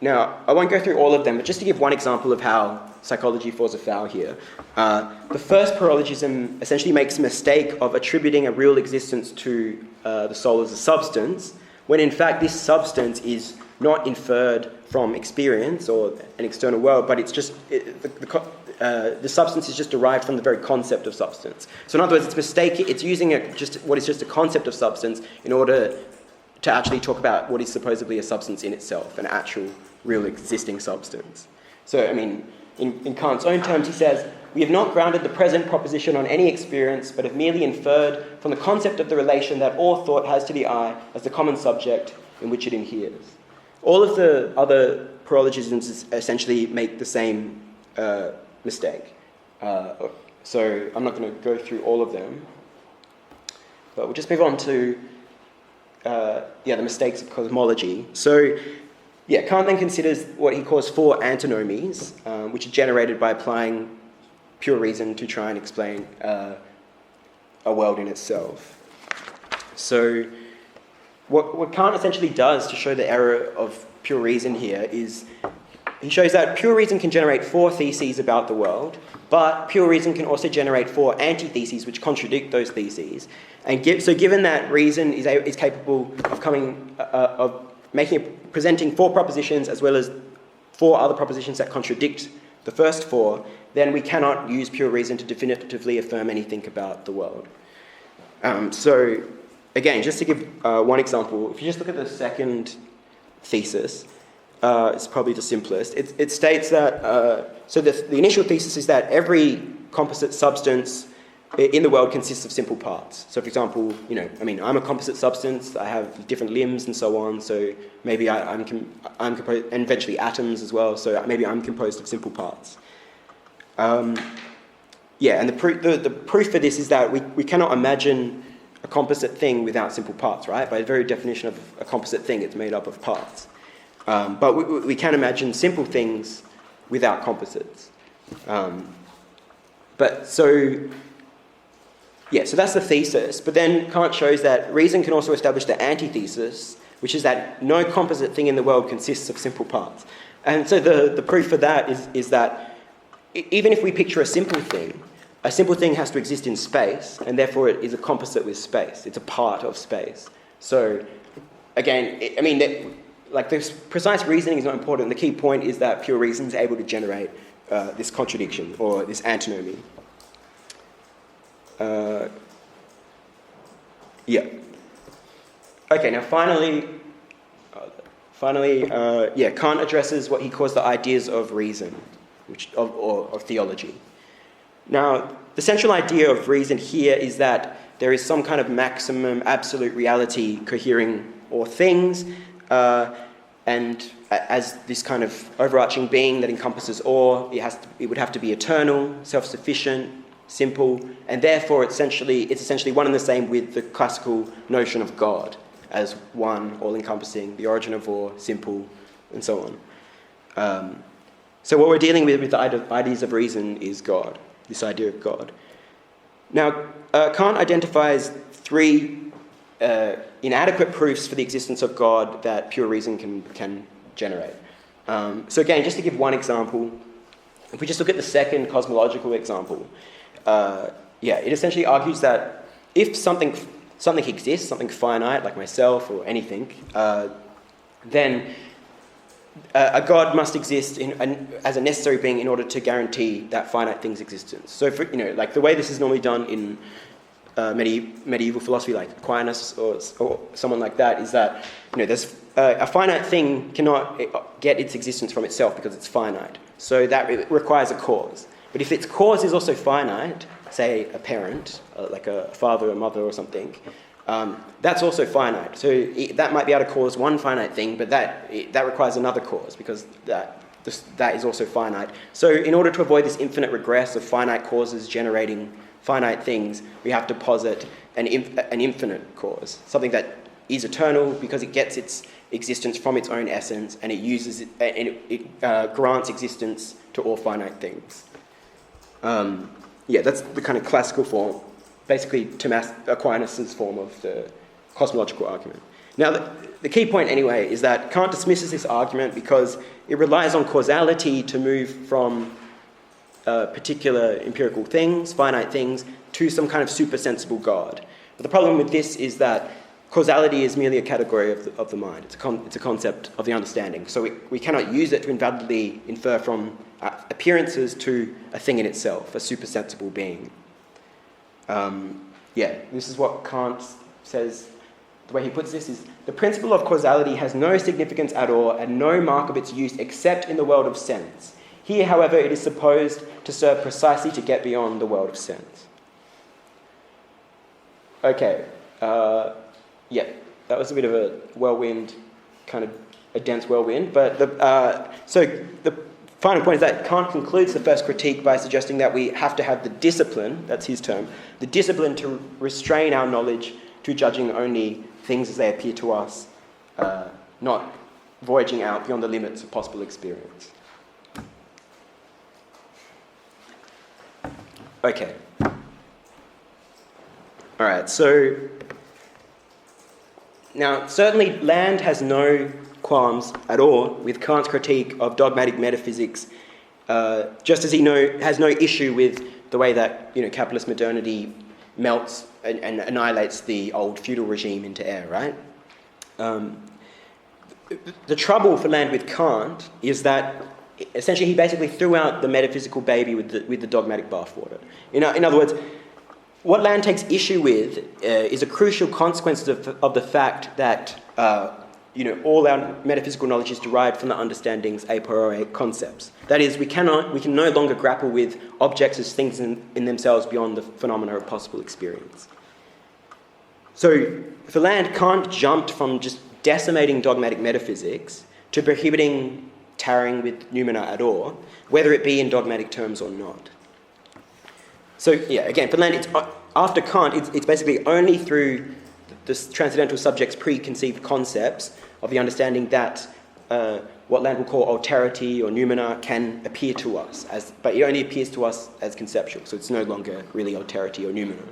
Now, I won't go through all of them, but just to give one example of how psychology falls afoul here. The first paralogism essentially makes a mistake of attributing a real existence to the soul as a substance, when in fact this substance is not inferred from experience or an external world, but it's just the substance is just derived from the very concept of substance. So in other words, it's using what is just a concept of substance in order to actually talk about what is supposedly a substance in itself, an actual, real existing substance. So, in Kant's own terms, he says, we have not grounded the present proposition on any experience, but have merely inferred from the concept of the relation that all thought has to the I as the common subject in which it inheres. All of the other paralogisms essentially make the same mistake. So I'm not going to go through all of them, but we'll just move on to the mistakes of cosmology. So, Kant then considers what he calls four antinomies, which are generated by applying pure reason to try and explain a world in itself. So, what Kant essentially does to show the error of pure reason here is he shows that pure reason can generate four theses about the world, but pure reason can also generate four antitheses which contradict those theses. And given that reason is capable of presenting four propositions as well as four other propositions that contradict the first four, then we cannot use pure reason to definitively affirm anything about the world. Again, just to give one example, if you just look at the second thesis. It's probably the simplest. It states that, so the initial thesis is that every composite substance in the world consists of simple parts. So for example, I'm a composite substance, I have different limbs and so on, so maybe I'm composed, and eventually atoms as well, so maybe I'm composed of simple parts. And the proof for this is that we cannot imagine a composite thing without simple parts, right? By the very definition of a composite thing, it's made up of parts. But we can imagine simple things without composites. So that's the thesis. But then Kant shows that reason can also establish the antithesis, which is that no composite thing in the world consists of simple parts. And so the proof for that is that even if we picture a simple thing has to exist in space, and therefore it is a composite with space. It's a part of space. So again, this precise reasoning is not important. The key point is that pure reason is able to generate this contradiction or this antinomy. Okay, now finally, Kant addresses what he calls the ideas of reason, or theology. Now, the central idea of reason here is that there is some kind of maximum absolute reality cohering all things, and as this kind of overarching being that encompasses all, it would have to be eternal, self-sufficient, simple, and therefore it's essentially one and the same with the classical notion of God as one, all-encompassing, the origin of all, simple, and so on. So what we're dealing with the ideas of reason is God, this idea of God. Now, Kant identifies three inadequate proofs for the existence of God that pure reason can generate. So again, just to give one example, if we just look at the second cosmological example, it essentially argues that if something exists, something finite, like myself or anything, then a God must exist as a necessary being in order to guarantee that finite thing's existence. So, the way this is normally done in medieval philosophy, like Aquinas or someone like that, is that there's a finite thing cannot get its existence from itself because it's finite. So that requires a cause. But if its cause is also finite, say a parent, like a father or mother or something, that's also finite. So that might be able to cause one finite thing, but that requires another cause because that is also finite. So in order to avoid this infinite regress of finite causes generating finite things, we have to posit an infinite cause, something that is eternal because it gets its existence from its own essence and it grants existence to all finite things. That's the kind of classical form, basically Thomas Aquinas' form of the cosmological argument. Now, the key point anyway is that Kant dismisses this argument because it relies on causality to move from particular empirical things, finite things, to some kind of supersensible God. But the problem with this is that causality is merely a category of the mind. It's a concept of the understanding. So we cannot use it to invalidly infer from appearances to a thing in itself, a supersensible being. This is what Kant says. The way he puts this is, the principle of causality has no significance at all and no mark of its use except in the world of sense. Here, however, it is supposed to serve precisely to get beyond the world of sense. Okay, that was a bit of a whirlwind, kind of a dense whirlwind, but so the final point is that Kant concludes the first critique by suggesting that we have to have the discipline, that's his term, the discipline to restrain our knowledge to judging only things as they appear to us, not voyaging out beyond the limits of possible experience. Okay. All right, so now certainly Land has no qualms at all with Kant's critique of dogmatic metaphysics, just as he has no issue with the way that capitalist modernity melts and annihilates the old feudal regime into air, right? The trouble for Land with Kant is that essentially he basically threw out the metaphysical baby with the dogmatic bathwater. In other words, what Land takes issue with is a crucial consequence of the fact that all our metaphysical knowledge is derived from the understandings a priori concepts. That is, we can no longer grapple with objects as things in themselves beyond the phenomena of possible experience. So, for Land, Kant jumped from just decimating dogmatic metaphysics to prohibiting tarrying with Noumena at all, whether it be in dogmatic terms or not. So, again, for Land, after Kant, it's basically only through the transcendental subject's preconceived concepts of the understanding that what Land will call alterity or Noumena can appear to us, but it only appears to us as conceptual, so it's no longer really alterity or Noumena.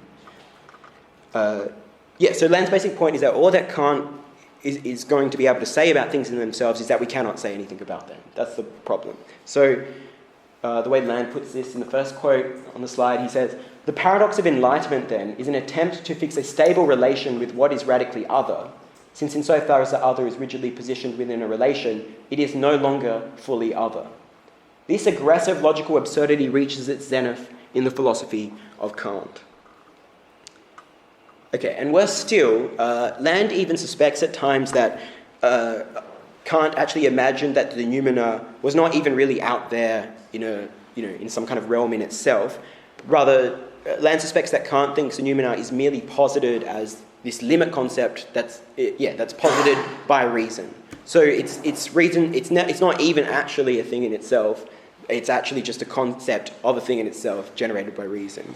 So Land's basic point is that all that Kant is going to be able to say about things in themselves is that we cannot say anything about them. That's the problem. So the way Land puts this in the first quote on the slide, he says, "The paradox of enlightenment, then, is an attempt to fix a stable relation with what is radically other, since insofar as the other is rigidly positioned within a relation, it is no longer fully other. This aggressive logical absurdity reaches its zenith in the philosophy of Kant." Okay, and worse still, Land even suspects at times that Kant actually imagined that the Noumena was not even really out there in some kind of realm in itself. Rather, Land suspects that Kant thinks the Noumena is merely posited as this limit concept that's posited by reason. So it's reason. It's not even actually a thing in itself. It's actually just a concept of a thing in itself generated by reason.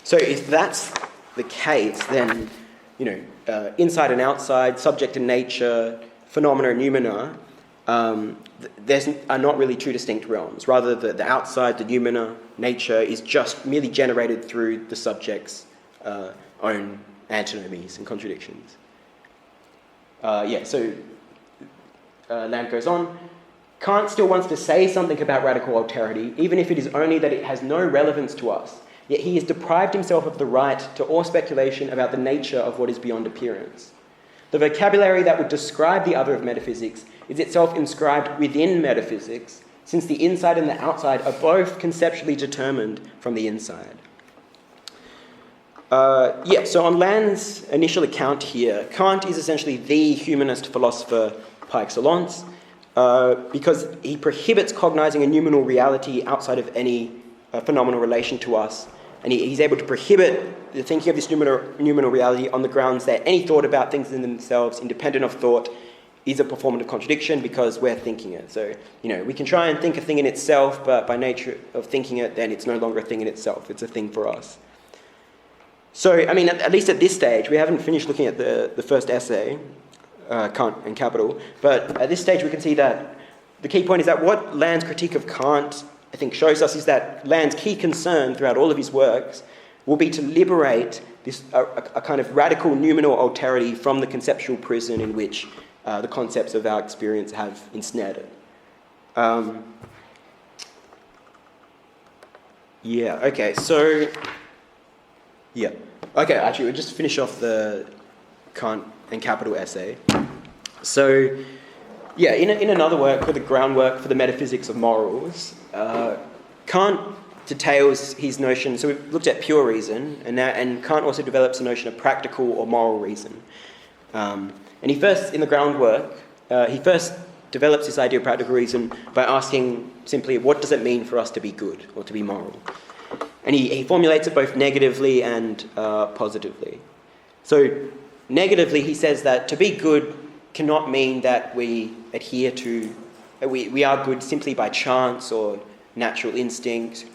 So if that's the case, then inside and outside, subject and nature, phenomena and Noumena, are not really two distinct realms. Rather, the outside, the Noumena, nature, is just merely generated through the subject's own antinomies and contradictions. So Land goes on. Kant still wants to say something about radical alterity, even if it is only that it has no relevance to us. Yet he has deprived himself of the right to all speculation about the nature of what is beyond appearance. The vocabulary that would describe the other of metaphysics is itself inscribed within metaphysics, since the inside and the outside are both conceptually determined from the inside. So on Land's initial account here, Kant is essentially the humanist philosopher par excellence, because he prohibits cognizing a noumenal reality outside of any phenomenal relation to us, and he's able to prohibit the thinking of this noumenal reality on the grounds that any thought about things in themselves, independent of thought, is a performative contradiction because we're thinking it. So, we can try and think a thing in itself, but by nature of thinking it, then it's no longer a thing in itself. It's a thing for us. So, at least at this stage, we haven't finished looking at the first essay, Kant and Capital, but at this stage we can see that the key point is that what Land's critique of Kant, I think, shows us is that Land's key concern throughout all of his works will be to liberate this a kind of radical noumenal alterity from the conceptual prison in which the concepts of our experience have ensnared it. Actually, we'll just finish off the Kant and Capital essay. So, in another work called The Groundwork for the Metaphysics of Morals, Kant details his notion. So we've looked at pure reason, and Kant also develops a notion of practical or moral reason. And he first, in The Groundwork, he first develops this idea of practical reason by asking simply, what does it mean for us to be good or to be moral? And he formulates it both negatively and positively. So negatively, he says that to be good cannot mean that we adhere to, we are good simply by chance or natural instinct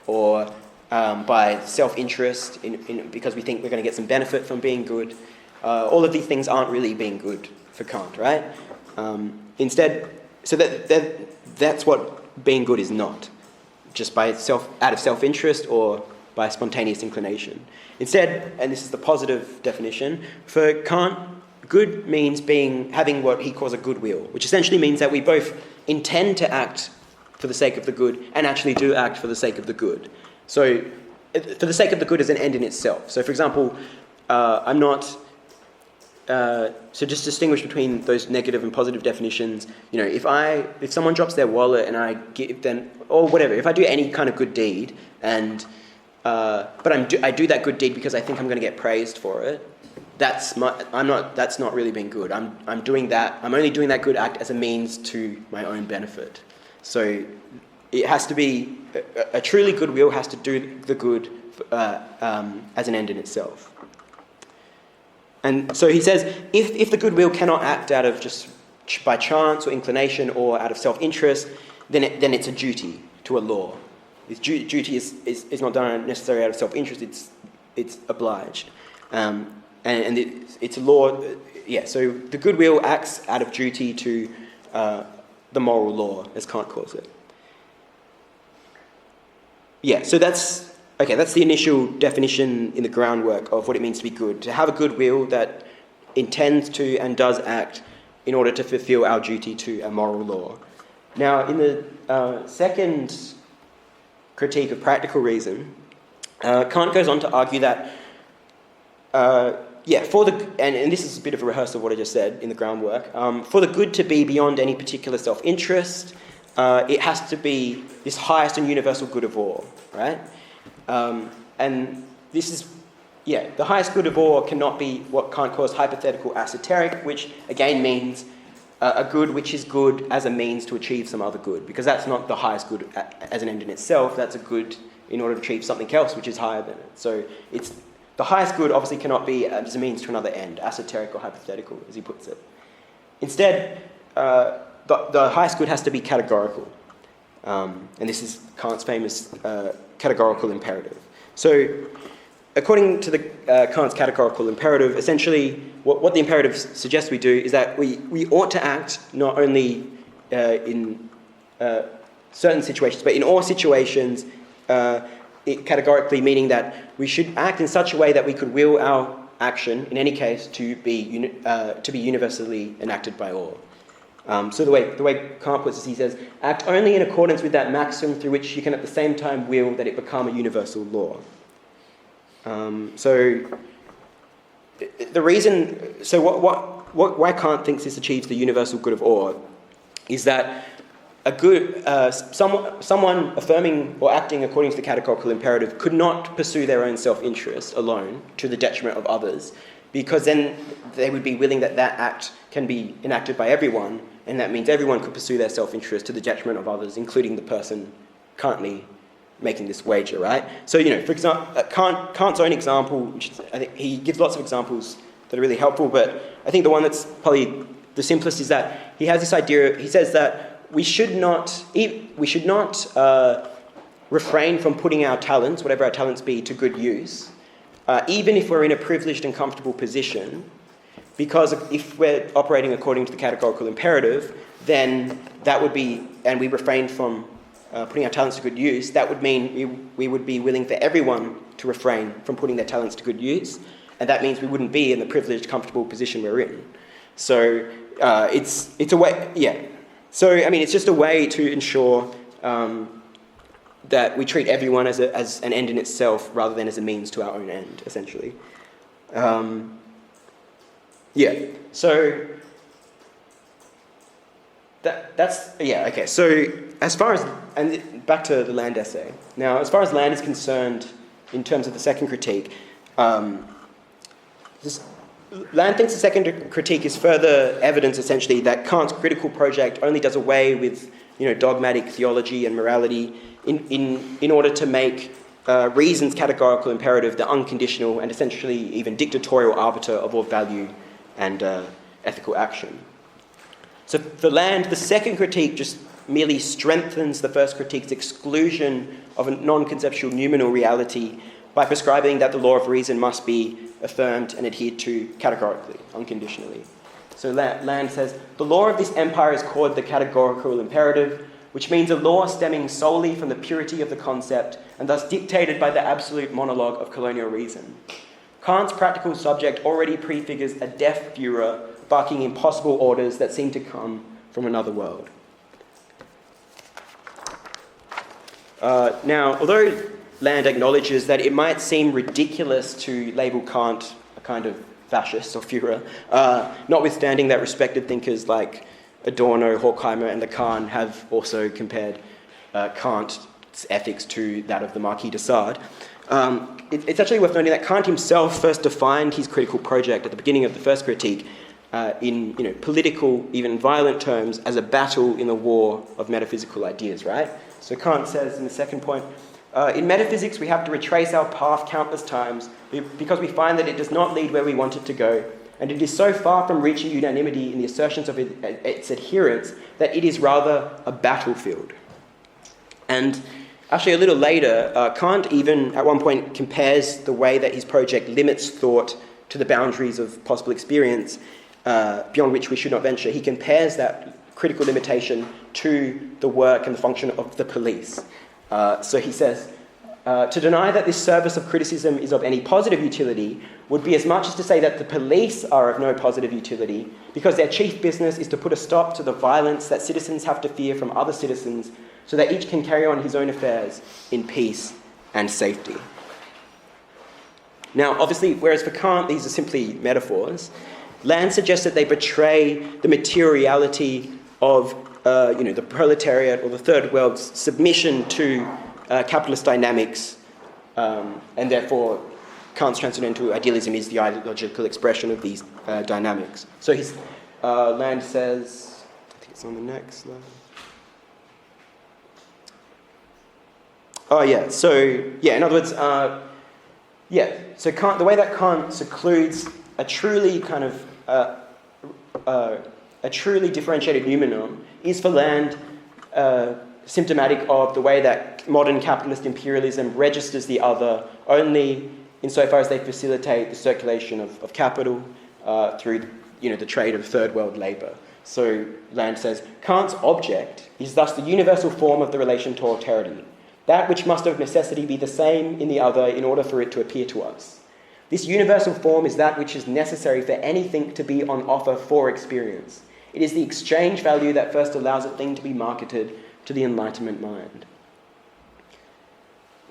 or by self-interest because we think we're going to get some benefit from being good. All of these things aren't really being good for Kant, right? Instead, so that's what being good is not, just out of self-interest or by spontaneous inclination. Instead, and this is the positive definition, for Kant, good means having what he calls a goodwill, which essentially means that we both intend to act for the sake of the good and actually do act for the sake of the good. So, for the sake of the good as an end in itself. So, for example, I'm not... so just distinguish between those negative and positive definitions. If someone drops their wallet and I give them, or whatever, if I do any kind of good deed, and but I do that good deed because I think I'm going to get praised for it, that's not really being good. I'm only doing that good act as a means to my own benefit. So it has to be, a truly good will has to do the good as an end in itself. And so he says, if the good will cannot act out of just by chance or inclination or out of self-interest, then it's a duty to a law. This duty is not done necessarily out of self-interest, it's obliged. And it's a law, so the good will acts out of duty to the moral law, as Kant calls it. So that's the initial definition in the groundwork of what it means to be good. To have a good will that intends to and does act in order to fulfill our duty to a moral law. Now, in the second critique of practical reason, Kant goes on to argue that, and this is a bit of a rehearsal of what I just said in the groundwork, for the good to be beyond any particular self-interest, it has to be this highest and universal good of all, right? And this is, the highest good of all cannot be what Kant calls hypothetical esoteric, which again means a good which is good as a means to achieve some other good, because that's not the highest good as an end in itself, that's a good in order to achieve something else which is higher than it. So it's the highest good obviously cannot be as a means to another end, esoteric or hypothetical, as he puts it. Instead, the highest good has to be categorical. And this is Kant's famous categorical imperative. So, according to the Kant's categorical imperative, essentially what the imperative suggests we do is that we ought to act not only in certain situations, but in all situations, categorically, meaning that we should act in such a way that we could will our action, in any case, to be universally enacted by all. So the way Kant puts it, he says, act only in accordance with that maxim through which you can at the same time will that it become a universal law. Why Kant thinks this achieves the universal good of all is that a good someone affirming or acting according to the categorical imperative could not pursue their own self-interest alone to the detriment of others, because then they would be willing that act can be enacted by everyone, and that means everyone could pursue their self-interest to the detriment of others, including the person currently making this wager, right? So, for example, Kant's own example, which is, I think he gives lots of examples that are really helpful, but I think the one that's probably the simplest is that he has this idea, he says that we should not refrain from putting our talents, whatever our talents be, to good use, even if we're in a privileged and comfortable position, because if we're operating according to the categorical imperative, then that would be, and we refrain from putting our talents to good use, that would mean we would be willing for everyone to refrain from putting their talents to good use, and that means we wouldn't be in the privileged, comfortable position we're in. So it's a way, So, it's just a way to ensure that we treat everyone as an end in itself rather than as a means to our own end, essentially. So okay. So as far as, and back to the land essay. Now, as far as land is concerned, in terms of the second critique, Land thinks the second critique is further evidence, essentially, that Kant's critical project only does away with, dogmatic theology and morality in order to make reason's categorical imperative the unconditional and essentially even dictatorial arbiter of all value and ethical action. So for Land, the second critique just merely strengthens the first critique's exclusion of a non-conceptual noumenal reality by prescribing that the law of reason must be affirmed and adhered to categorically, unconditionally. So Land says, the law of this empire is called the categorical imperative, which means a law stemming solely from the purity of the concept and thus dictated by the absolute monologue of colonial reason. Kant's practical subject already prefigures a deaf Führer barking impossible orders that seem to come from another world. Now, although Land acknowledges that it might seem ridiculous to label Kant a kind of fascist or Führer, notwithstanding that respected thinkers like Adorno, Horkheimer and Lacan have also compared Kant's ethics to that of the Marquis de Sade. It's actually worth noting that Kant himself first defined his critical project at the beginning of the first critique in political, even violent terms, as a battle in the war of metaphysical ideas, right? So Kant says in the second point, in metaphysics we have to retrace our path countless times because we find that it does not lead where we want it to go, and it is so far from reaching unanimity in the assertions of its adherents that it is rather a battlefield. And actually a little later, Kant even at one point compares the way that his project limits thought to the boundaries of possible experience beyond which we should not venture. He compares that critical limitation to the work and the function of the police. So he says, to deny that this service of criticism is of any positive utility would be as much as to say that the police are of no positive utility because their chief business is to put a stop to the violence that citizens have to fear from other citizens so that each can carry on his own affairs in peace and safety. Now, obviously, whereas for Kant these are simply metaphors, Land suggests that they betray the materiality of the proletariat or the third world's submission to capitalist dynamics, and therefore Kant's transcendental idealism is the ideological expression of these dynamics. So Land says, I think it's on the next slide. In other words, so Kant, the way that Kant secludes a truly kind of a truly differentiated noumenon is for Land symptomatic of the way that modern capitalist imperialism registers the other only insofar as they facilitate the circulation of capital through the trade of third world labour. So Land says, Kant's object is thus the universal form of the relation to alterity, that which must of necessity be the same in the other in order for it to appear to us. This universal form is that which is necessary for anything to be on offer for experience. It is the exchange value that first allows a thing to be marketed to the Enlightenment mind.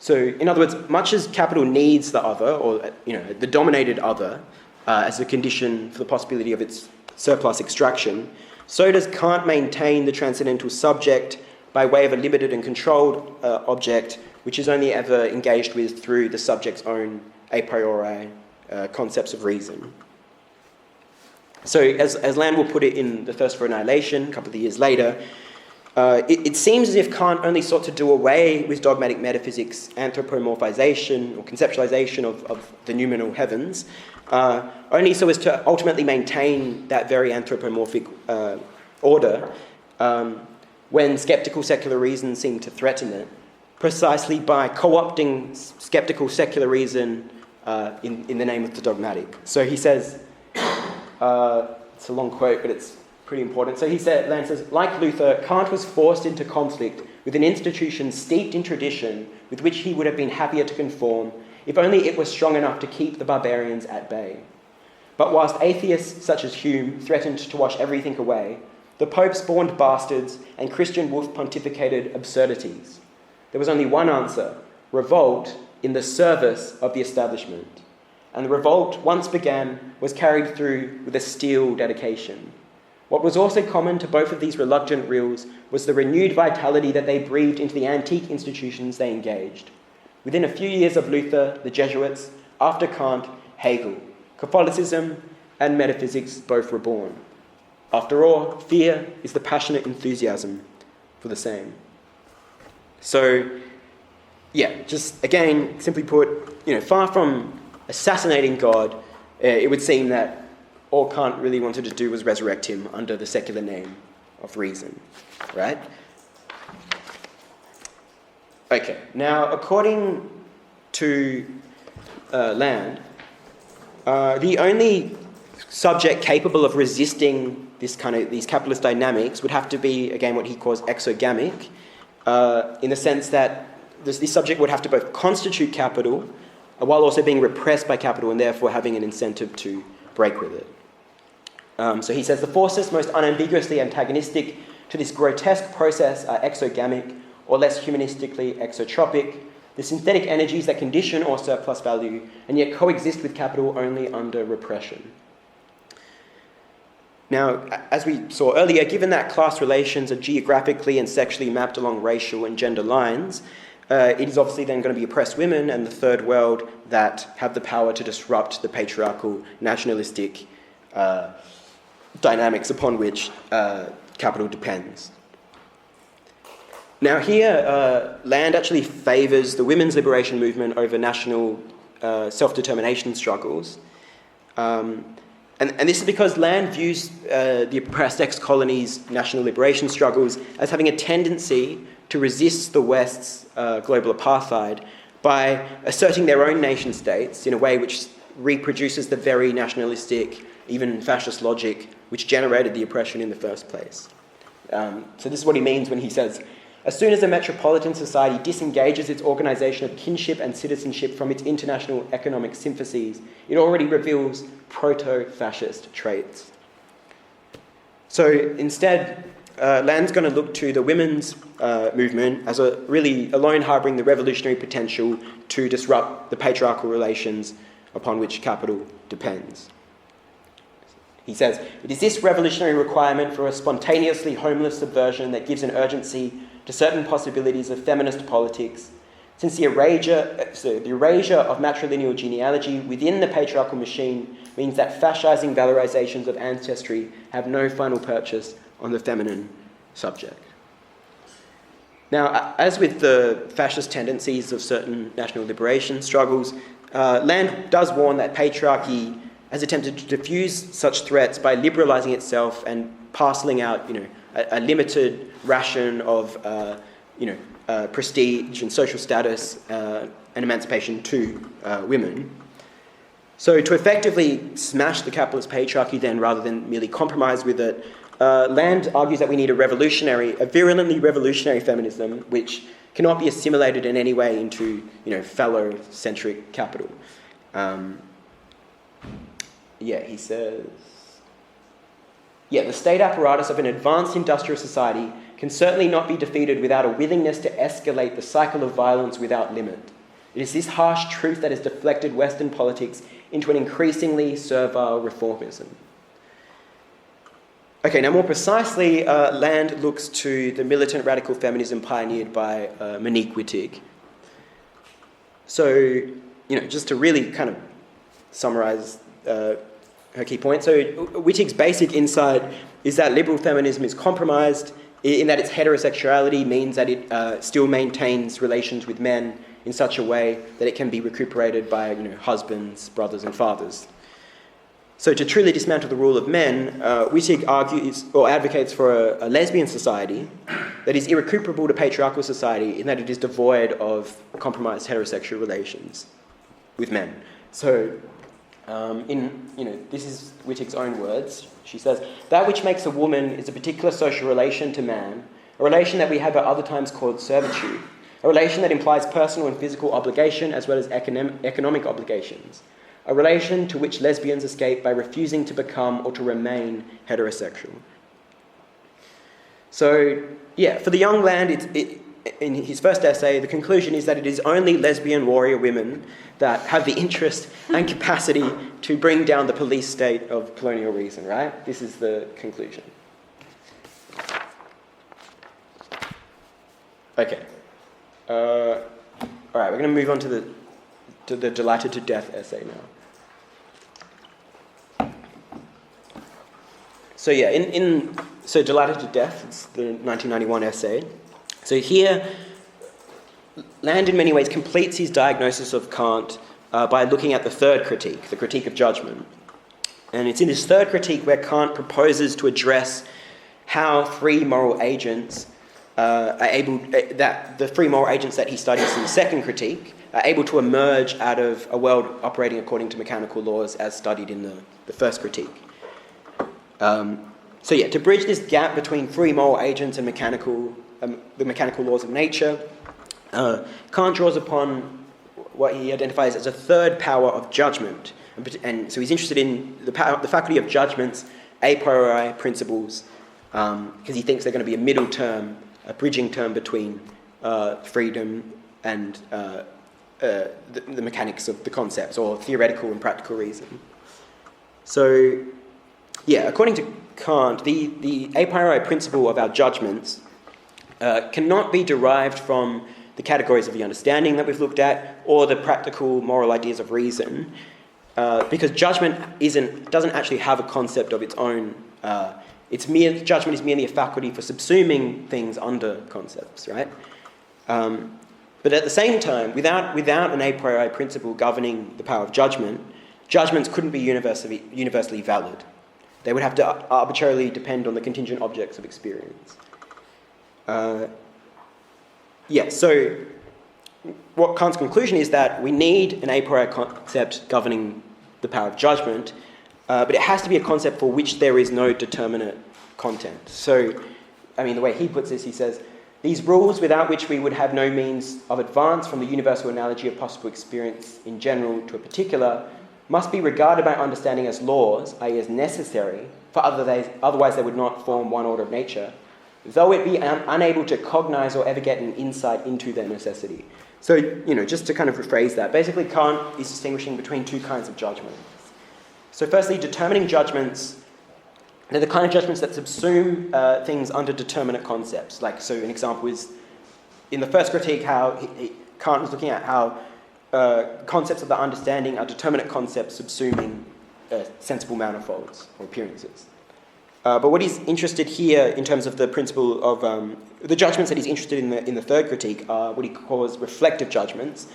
So, in other words, much as capital needs the other, or the dominated other, as a condition for the possibility of its surplus extraction, so does Kant maintain the transcendental subject by way of a limited and controlled object, which is only ever engaged with through the subject's own a priori concepts of reason. So, as Land will put it in The Thirst for Annihilation, a couple of years later, it seems as if Kant only sought to do away with dogmatic metaphysics' anthropomorphization or conceptualization of the noumenal heavens, only so as to ultimately maintain that very anthropomorphic order when sceptical secular reason seemed to threaten it, precisely by co-opting sceptical secular reason in the name of the dogmatic. So he says, it's a long quote, but it's pretty important. So Land says, like Luther, Kant was forced into conflict with an institution steeped in tradition with which he would have been happier to conform if only it was strong enough to keep the barbarians at bay. But whilst atheists such as Hume threatened to wash everything away, the Pope spawned bastards and Christian Wolff pontificated absurdities. There was only one answer: revolt in the service of the establishment. And the revolt, once began, was carried through with a steel dedication. What was also common to both of these reluctant reals was the renewed vitality that they breathed into the antique institutions they engaged. Within a few years of Luther, the Jesuits, after Kant, Hegel, Catholicism and metaphysics both were born. After all, fear is the passionate enthusiasm for the same. So, just again, simply put, far from assassinating God, it would seem that all Kant really wanted to do was resurrect him under the secular name of reason, right? Okay, now according to Land, the only subject capable of resisting these capitalist dynamics would have to be, again, what he calls exogamic, in the sense that this subject would have to both constitute capital while also being repressed by capital and therefore having an incentive to break with it. So he says the forces most unambiguously antagonistic to this grotesque process are exogamic, or less humanistically exotropic, the synthetic energies that condition or surplus value and yet coexist with capital only under repression. Now, as we saw earlier, given that class relations are geographically and sexually mapped along racial and gender lines, it is obviously then going to be oppressed women and the third world that have the power to disrupt the patriarchal, nationalistic dynamics upon which capital depends. Now here, Land actually favours the women's liberation movement over national self-determination struggles. And this is because Land views the oppressed ex-colonies' national liberation struggles as having a tendency to resist the West's global apartheid by asserting their own nation-states in a way which reproduces the very nationalistic, even fascist logic which generated the oppression in the first place. So this is what he means when he says, as soon as a metropolitan society disengages its organisation of kinship and citizenship from its international economic syntheses, it already reveals proto-fascist traits. So instead, Land's going to look to the women's movement as a really alone harbouring the revolutionary potential to disrupt the patriarchal relations upon which capital depends. He says, it is this revolutionary requirement for a spontaneously homeless subversion that gives an urgency to certain possibilities of feminist politics, since the erasure of matrilineal genealogy within the patriarchal machine means that fascising valorizations of ancestry have no final purchase on the feminine subject. Now, as with the fascist tendencies of certain national liberation struggles, Land does warn that patriarchy has attempted to diffuse such threats by liberalising itself and parcelling out, a limited ration of, prestige and social status and emancipation to women. So to effectively smash the capitalist patriarchy then, rather than merely compromise with it, Land argues that we need a virulently revolutionary feminism which cannot be assimilated in any way into, phallocentric capital. He says, the state apparatus of an advanced industrial society can certainly not be defeated without a willingness to escalate the cycle of violence without limit. It is this harsh truth that has deflected Western politics into an increasingly servile reformism. Okay, now more precisely, Land looks to the militant radical feminism pioneered by Monique Wittig. So, just to really kind of summarise her key point. So Wittig's basic insight is that liberal feminism is compromised in that its heterosexuality means that it still maintains relations with men in such a way that it can be recuperated by husbands, brothers and fathers. So to truly dismantle the rule of men, Wittig argues or advocates for a lesbian society that is irrecuperable to patriarchal society in that it is devoid of compromised heterosexual relations with men. So this is Wittig's own words. She says, that which makes a woman is a particular social relation to man, a relation that we have at other times called servitude, a relation that implies personal and physical obligation as well as economic obligations, a relation to which lesbians escape by refusing to become or to remain heterosexual. So, for the young Land, in his first essay, the conclusion is that it is only lesbian warrior women that have the interest and capacity to bring down the police state of colonial reason, right? This is the conclusion. Okay. All right, we're going to move on to the Delighted to Death essay now. So so Delighted to Death, it's the 1991 essay. So here, Land in many ways completes his diagnosis of Kant by looking at the third critique, the critique of judgment. And it's in this third critique where Kant proposes to address how free moral agents that the free moral agents that he studies in the second critique are able to emerge out of a world operating according to mechanical laws as studied in the first critique. To bridge this gap between free moral agents and the mechanical laws of nature, Kant draws upon what he identifies as a third power of judgment. And so he's interested in the faculty of judgments, a priori principles, because he thinks they're going to be a middle term, a bridging term between freedom and the mechanics of the concepts, or theoretical and practical reason. So, according to Kant, the a priori principle of our judgments cannot be derived from the categories of the understanding that we've looked at, or the practical moral ideas of reason, because judgment doesn't actually have a concept of its own. Judgment is merely a faculty for subsuming things under concepts, right? But at the same time, without an a priori principle governing the power of judgment, judgments couldn't be universally valid. They would have to arbitrarily depend on the contingent objects of experience. So what Kant's conclusion is that we need an a priori concept governing the power of judgment, but it has to be a concept for which there is no determinate content. So, the way he puts this, he says, these rules without which we would have no means of advance from the universal analogy of possible experience in general to a particular must be regarded by understanding as laws, i.e. as necessary, for otherwise they would not form one order of nature, though it be unable to cognize or ever get an insight into their necessity. So, just to kind of rephrase that, basically Kant is distinguishing between two kinds of judgments. So firstly, determining judgments, they're the kind of judgments that subsume things under determinate concepts. So an example is, in the first critique, how Kant was looking at how concepts of the understanding are determinate concepts subsuming sensible manifolds or appearances. But what he's interested here in terms of the principle of the judgments that he's interested in the third critique are what he calls reflective judgments.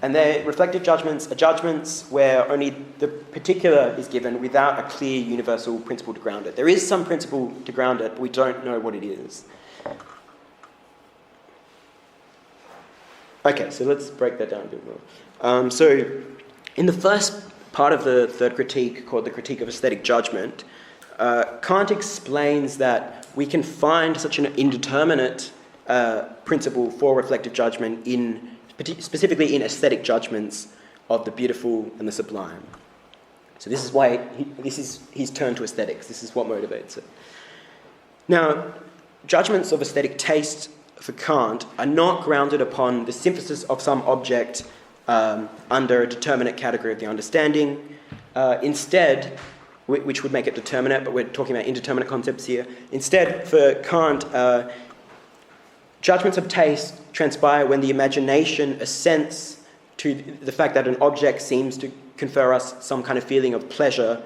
And their reflective judgments are judgments where only the particular is given without a clear universal principle to ground it. There is some principle to ground it, but we don't know what it is. Okay, so let's break that down a bit more. So in the first part of the third critique, called the Critique of Aesthetic Judgment, Kant explains that we can find such an indeterminate principle for reflective judgment specifically in aesthetic judgments of the beautiful and the sublime. So this is why he's turned to aesthetics. This is what motivates it. Now, judgments of aesthetic taste for Kant are not grounded upon the synthesis of some object under a determinate category of the understanding. Instead, which would make it determinate, but we're talking about indeterminate concepts here. Instead, for Kant, judgments of taste transpire when the imagination assents to the fact that an object seems to confer us some kind of feeling of pleasure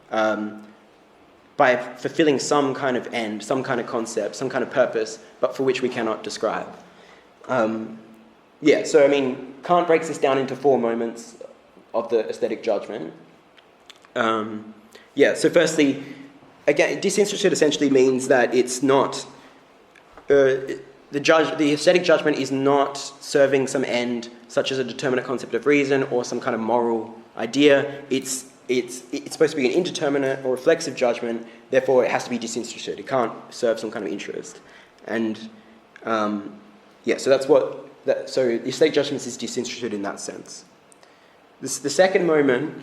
by fulfilling some kind of end, some kind of concept, some kind of purpose, but for which we cannot describe. Kant breaks this down into four moments of the aesthetic judgment. So firstly, again, disinterested essentially means that it's not... The aesthetic judgment is not serving some end, such as a determinate concept of reason or some kind of moral idea. It's supposed to be an indeterminate or reflexive judgment, therefore it has to be disinterested. It can't serve some kind of interest. And so that's what... So the aesthetic judgment is disinterested in that sense. The second moment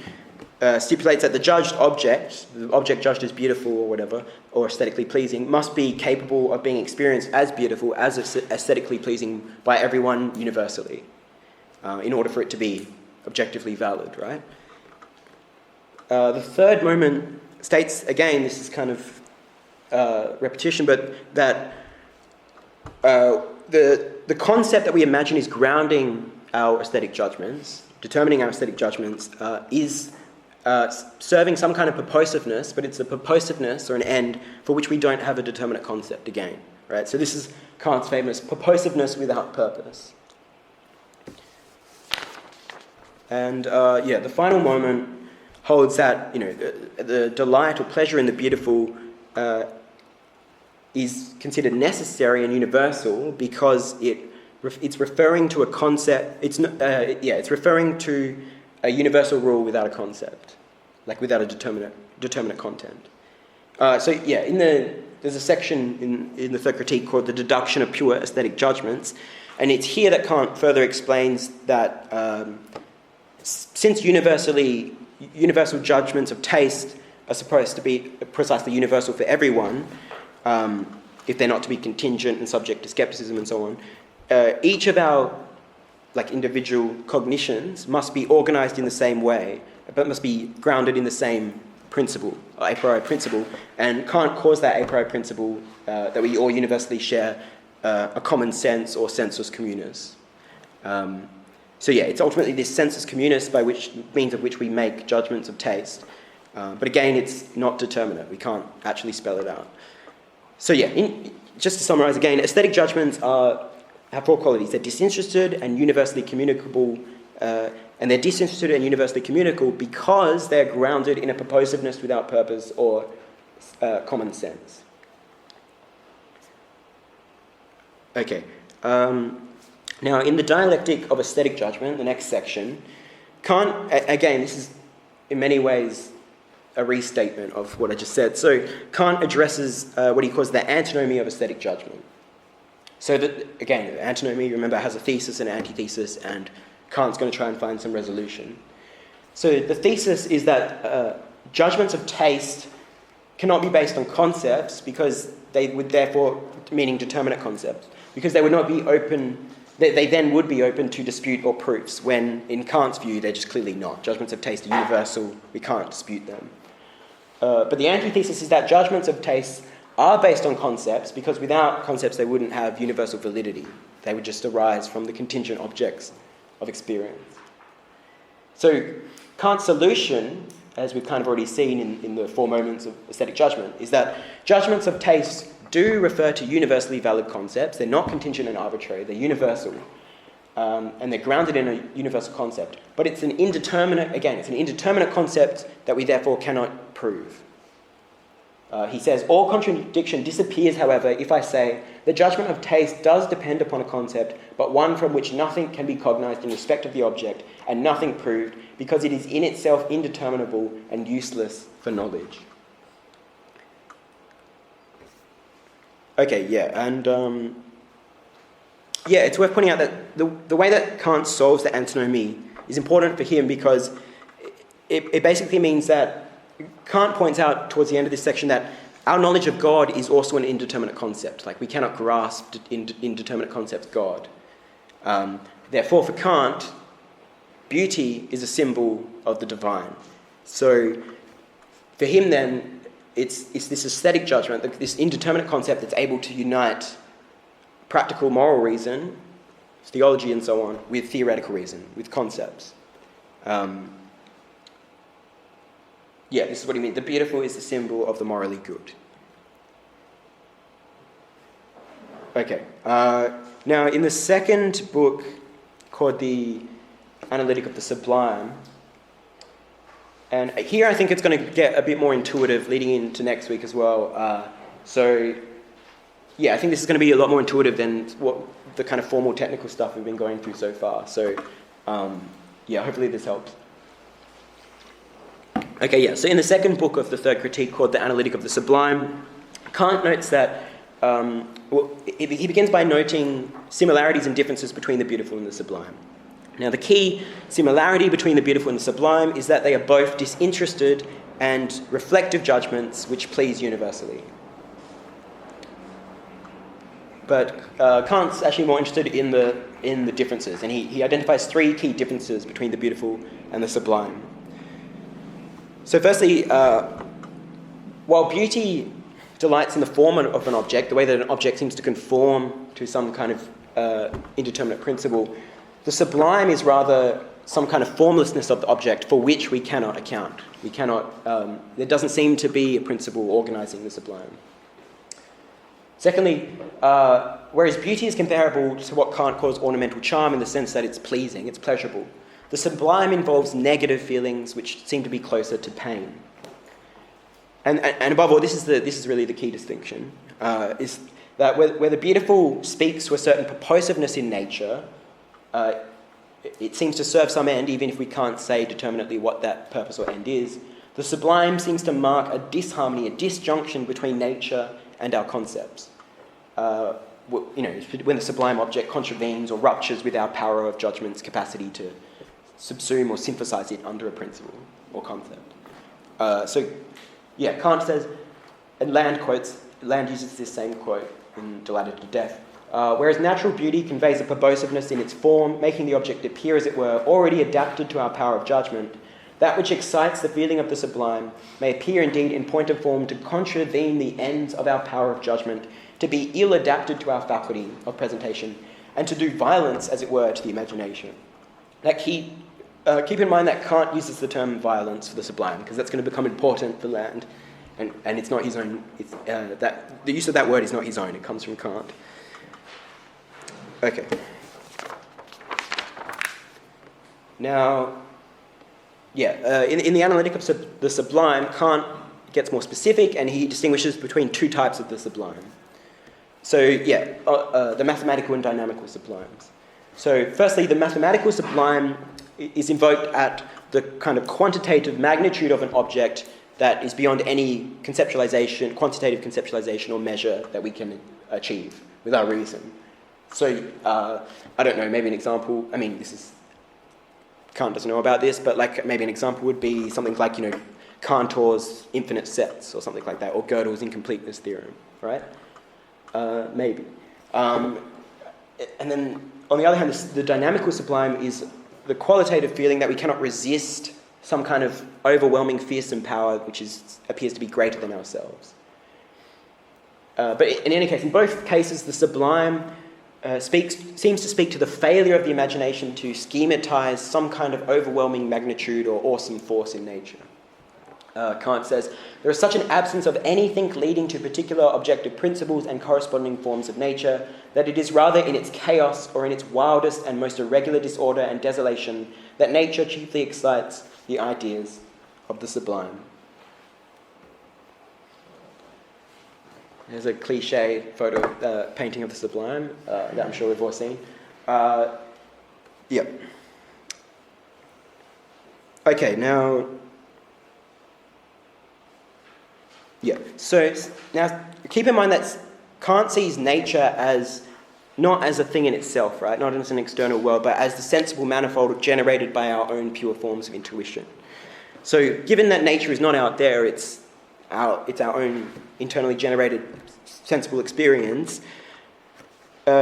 stipulates that the judged object, the object judged as beautiful or whatever, or aesthetically pleasing, must be capable of being experienced as beautiful, as aesthetically pleasing by everyone universally, in order for it to be objectively valid, right? The third moment states, again, this is kind of repetition, but that the concept that we imagine is grounding our aesthetic judgments, determining our aesthetic judgments, is serving some kind of purposiveness, but it's a purposiveness or an end for which we don't have a determinate concept again, right? So this is Kant's famous purposiveness without purpose. And the final moment holds that the delight or pleasure in the beautiful is considered necessary and universal because it's referring to a concept. It's referring to a universal rule without a concept, like without a determinate content. There's a section in the third critique called the deduction of pure aesthetic judgments, and it's here that Kant further explains that since universal judgments of taste are supposed to be precisely universal for everyone, if they're not to be contingent and subject to skepticism and so on, each of our individual cognitions must be organized in the same way, but must be grounded in the same principle, a priori principle, and Kant calls that a priori principle that we all universally share a common sense or sensus communis. So yeah, it's ultimately this sensus communis by means of which we make judgments of taste. But again, it's not determinate. We can't actually spell it out. So yeah, just to summarize again, aesthetic judgments have four qualities. They're disinterested and universally communicable, and they're disinterested and universally communicable because they're grounded in a purposiveness without purpose or common sense. Okay. Now, in the dialectic of aesthetic judgment, the next section, Kant, again, this is in many ways a restatement of what I just said. So Kant addresses what he calls the antinomy of aesthetic judgment. So that, again, antinomy, remember, has a thesis and an antithesis, and Kant's going to try and find some resolution. So the thesis is that judgments of taste cannot be based on concepts because they would therefore, meaning determinate concepts, because they would not be open, they then would be open to dispute or proofs, when in Kant's view they're just clearly not. Judgments of taste are universal, we can't dispute them. But the antithesis is that judgments of taste are based on concepts, because without concepts they wouldn't have universal validity. They would just arise from the contingent objects of experience. So Kant's solution, as we've kind of already seen in the four moments of aesthetic judgment, is that judgments of taste do refer to universally valid concepts. They're not contingent and arbitrary, they're universal. And they're grounded in a universal concept. But it's an indeterminate concept that we therefore cannot prove. He says, all contradiction disappears, however, if I say, the judgment of taste does depend upon a concept, but one from which nothing can be cognized in respect of the object, and nothing proved, because it is in itself indeterminable and useless for knowledge. Okay, yeah, and it's worth pointing out that the way that Kant solves the antinomy is important for him, because it basically means that Kant points out towards the end of this section that our knowledge of God is also an indeterminate concept. Like, we cannot grasp indeterminate concepts God. Therefore, for Kant, beauty is a symbol of the divine. So for him then, it's this aesthetic judgment, this indeterminate concept that's able to unite practical moral reason, theology and so on, with theoretical reason, with concepts. This is what he means. The beautiful is the symbol of the morally good. Okay. Now, in the second book, called The Analytic of the Sublime, and here I think it's going to get a bit more intuitive leading into next week as well. I think this is going to be a lot more intuitive than what the kind of formal technical stuff we've been going through so far. So, hopefully this helps. Okay, so in the second book of the third critique, called The Analytic of the Sublime, Kant notes that, he begins by noting similarities and differences between the beautiful and the sublime. Now, the key similarity between the beautiful and the sublime is that they are both disinterested and reflective judgments which please universally. But Kant's actually more interested in the differences, and he identifies three key differences between the beautiful and the sublime. So firstly, while beauty delights in the form of an object, the way that an object seems to conform to some kind of indeterminate principle, the sublime is rather some kind of formlessness of the object for which we cannot account. There doesn't seem to be a principle organizing the sublime. Secondly, whereas beauty is comparable to what Kant calls ornamental charm in the sense that it's pleasing, it's pleasurable, the sublime involves negative feelings which seem to be closer to pain. And above all, this is really the key distinction, is that where the beautiful speaks to a certain purposiveness in nature, it seems to serve some end, even if we can't say determinately what that purpose or end is. The sublime seems to mark a disharmony, a disjunction between nature and our concepts. When the sublime object contravenes or ruptures with our power of judgment's capacity to subsume or synthesize it under a principle or concept. Kant says, and Land uses this same quote in Delighted to Death, whereas natural beauty conveys a purposiveness in its form, making the object appear, as it were, already adapted to our power of judgment, that which excites the feeling of the sublime may appear indeed in point of form to contravene the ends of our power of judgment, to be ill adapted to our faculty of presentation, and to do violence, as it were, to the imagination. Keep in mind that Kant uses the term violence for the sublime, because that's going to become important for Land, and it's not his own. The use of that word is not his own. It comes from Kant. Okay. Now, in the analytic of the sublime, Kant gets more specific, and he distinguishes between two types of the sublime. So, the mathematical and dynamical sublimes. So, firstly, the mathematical sublime is invoked at the kind of quantitative magnitude of an object that is beyond any quantitative conceptualization or measure that we can achieve with our reason. So, I don't know, maybe an example, Kant doesn't know about this, but maybe an example would be something like, Cantor's infinite sets or something like that, or Gödel's incompleteness theorem, right? Maybe. And then, on the other hand, the dynamical sublime is the qualitative feeling that we cannot resist some kind of overwhelming fearsome power which appears to be greater than ourselves. But in any case, in both cases, the sublime seems to speak to the failure of the imagination to schematize some kind of overwhelming magnitude or awesome force in nature. Kant says, there is such an absence of anything leading to particular objective principles and corresponding forms of nature that it is rather in its chaos or in its wildest and most irregular disorder and desolation that nature chiefly excites the ideas of the sublime. There's a cliche photo painting of the sublime that I'm sure we've all seen. Okay, now... So now keep in mind that Kant sees nature as not as a thing in itself, right? Not as an external world, but as the sensible manifold generated by our own pure forms of intuition. So given that nature is not out there, it's our own internally generated sensible experience,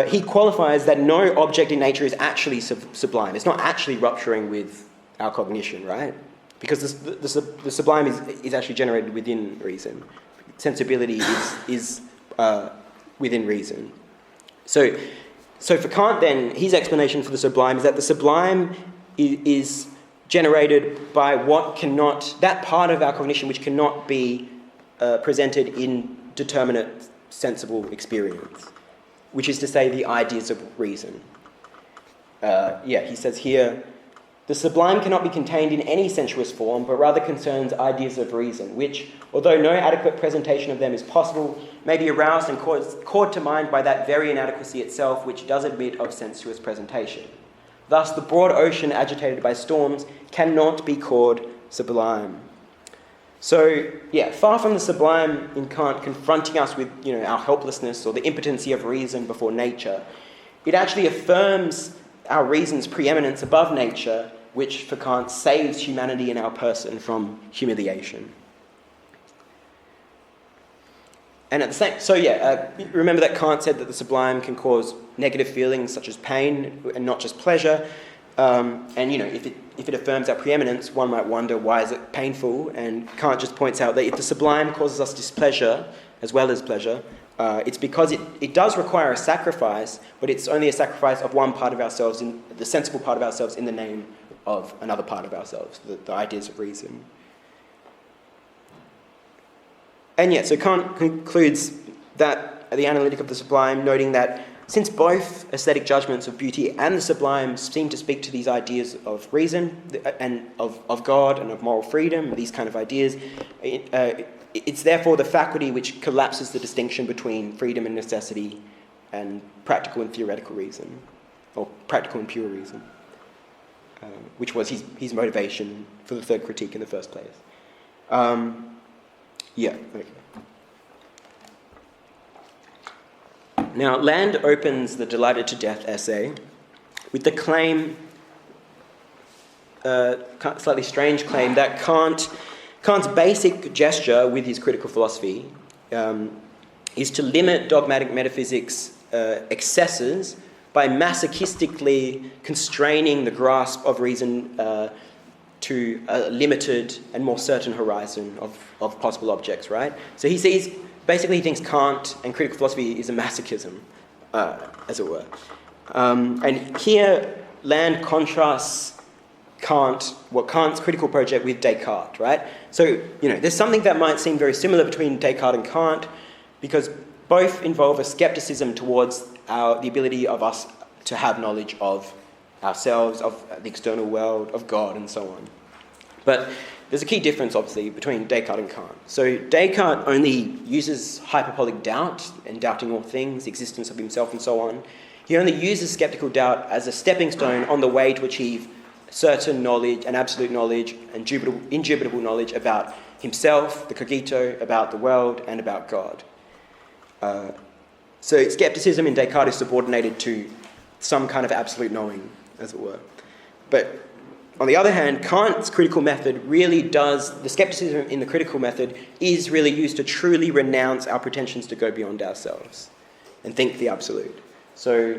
he qualifies that no object in nature is actually sublime. It's not actually rupturing with our cognition, right? Because the sublime is actually generated within reason. Sensibility is within reason. So for Kant then, his explanation for the sublime is that the sublime is generated by that part of our cognition which cannot be presented in determinate sensible experience, which is to say the ideas of reason. He says here, the sublime cannot be contained in any sensuous form, but rather concerns ideas of reason, which, although no adequate presentation of them is possible, may be aroused and called to mind by that very inadequacy itself which does admit of sensuous presentation. Thus, the broad ocean agitated by storms cannot be called sublime. So, far from the sublime in Kant confronting us with, our helplessness or the impotency of reason before nature, it actually affirms our reason's preeminence above nature, which for Kant saves humanity in our person from humiliation. And at the same, remember that Kant said that the sublime can cause negative feelings such as pain and not just pleasure. If it affirms our preeminence, one might wonder why is it painful? And Kant just points out that if the sublime causes us displeasure as well as pleasure, it's because it does require a sacrifice, but it's only a sacrifice of one part of ourselves, the sensible part of ourselves, in the name of another part of ourselves, the ideas of reason. And so Kant concludes that the analytic of the sublime, noting that since both aesthetic judgments of beauty and the sublime seem to speak to these ideas of reason and of God and of moral freedom, these kind of ideas, it's therefore the faculty which collapses the distinction between freedom and necessity and practical and theoretical reason, or practical and pure reason, which was his motivation for the third critique in the first place. Okay. Now, Land opens the Delighted to Death essay with the claim, slightly strange claim, that Kant's basic gesture with his critical philosophy is to limit dogmatic metaphysics' excesses by masochistically constraining the grasp of reason to a limited and more certain horizon of possible objects, right? So he thinks Kant and critical philosophy is a masochism, as it were. And here, Land contrasts Kant's critical project with Descartes, right? So, there's something that might seem very similar between Descartes and Kant, because both involve a skepticism towards the ability of us to have knowledge of ourselves, of the external world, of God, and so on. But there's a key difference, obviously, between Descartes and Kant. So Descartes only uses hyperbolic doubt and doubting all things, the existence of himself and so on. He only uses skeptical doubt as a stepping stone on the way to achieve certain knowledge and absolute knowledge and indubitable knowledge about himself, the cogito, about the world, and about God. So skepticism in Descartes is subordinated to some kind of absolute knowing, as it were. But on the other hand, Kant's critical method really does, the skepticism in the critical method is really used to truly renounce our pretensions to go beyond ourselves and think the absolute. So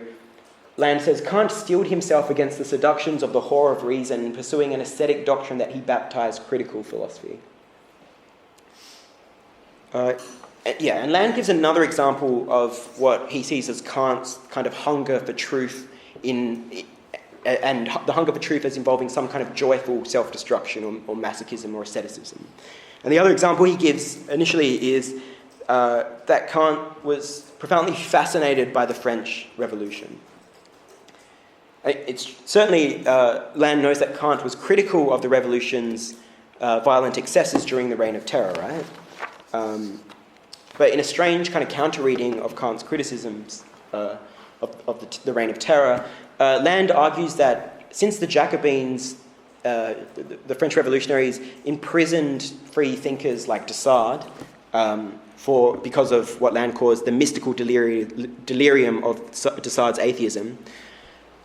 Land says, Kant steeled himself against the seductions of the whore of reason, pursuing an ascetic doctrine that he baptized critical philosophy. And Land gives another example of what he sees as Kant's kind of hunger for truth and the hunger for truth as involving some kind of joyful self-destruction or masochism or asceticism. And the other example he gives initially is that Kant was profoundly fascinated by the French Revolution. It's certainly, Land knows that Kant was critical of the revolution's violent excesses during the Reign of Terror, right? But in a strange kind of counter-reading of Kant's criticisms of the Reign of Terror, Land argues that since the Jacobins, the French revolutionaries, imprisoned free thinkers like Descartes because of what Land calls the mystical delirium of Descartes' atheism.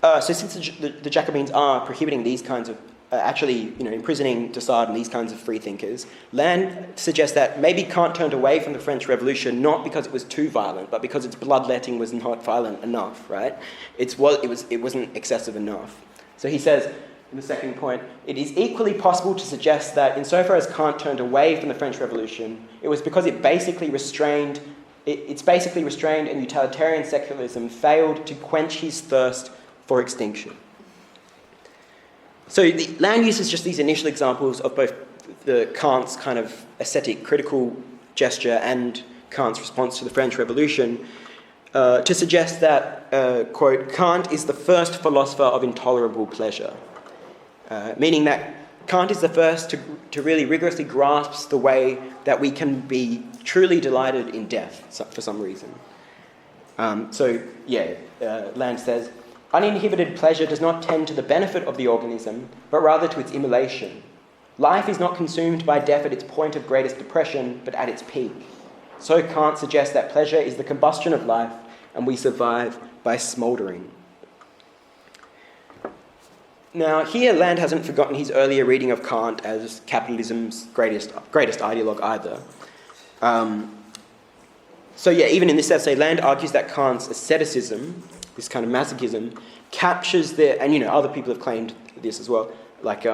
So since the Jacobins are prohibiting these kinds of, imprisoning Descartes and these kinds of free thinkers, Land suggests that maybe Kant turned away from the French Revolution not because it was too violent, but because its bloodletting was not violent enough, right? It wasn't excessive enough. So he says, in the second point, it is equally possible to suggest that insofar as Kant turned away from the French Revolution, it was because its basically restrained and utilitarian secularism failed to quench his thirst for extinction. So Land uses just these initial examples of both the Kant's kind of ascetic critical gesture and Kant's response to the French Revolution to suggest that, quote, Kant is the first philosopher of intolerable pleasure, meaning that Kant is the first to really rigorously grasp the way that we can be truly delighted in death for some reason. Land says, uninhibited pleasure does not tend to the benefit of the organism, but rather to its immolation. Life is not consumed by death at its point of greatest depression, but at its peak. So Kant suggests that pleasure is the combustion of life, and we survive by smouldering. Now, here Land hasn't forgotten his earlier reading of Kant as capitalism's greatest ideologue either. Even in this essay, Land argues that Kant's asceticism, this kind of masochism, captures and other people have claimed this as well, like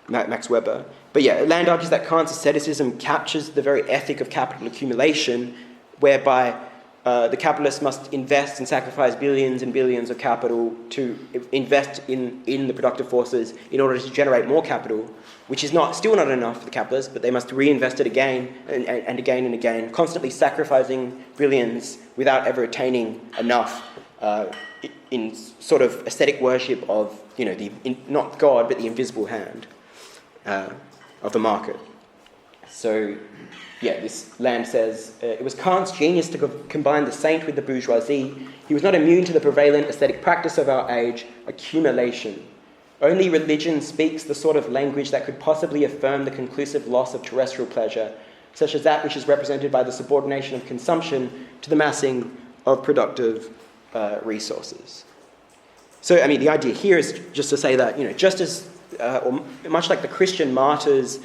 Max Weber. But Land argues that Kant's asceticism captures the very ethic of capital accumulation, whereby the capitalist must invest and sacrifice billions and billions of capital to invest in the productive forces in order to generate more capital, which is still not enough for the capitalists, but they must reinvest it again and again and again, constantly sacrificing billions without ever attaining enough in sort of aesthetic worship of, not God, but the invisible hand of the market. So, this Land says, it was Kant's genius to combine the saint with the bourgeoisie. He was not immune to the prevalent aesthetic practice of our age, accumulation. Only religion speaks the sort of language that could possibly affirm the conclusive loss of terrestrial pleasure, such as that which is represented by the subordination of consumption to the massing of productive resources. So, the idea here is just to say that, just as, or much like the Christian martyrs,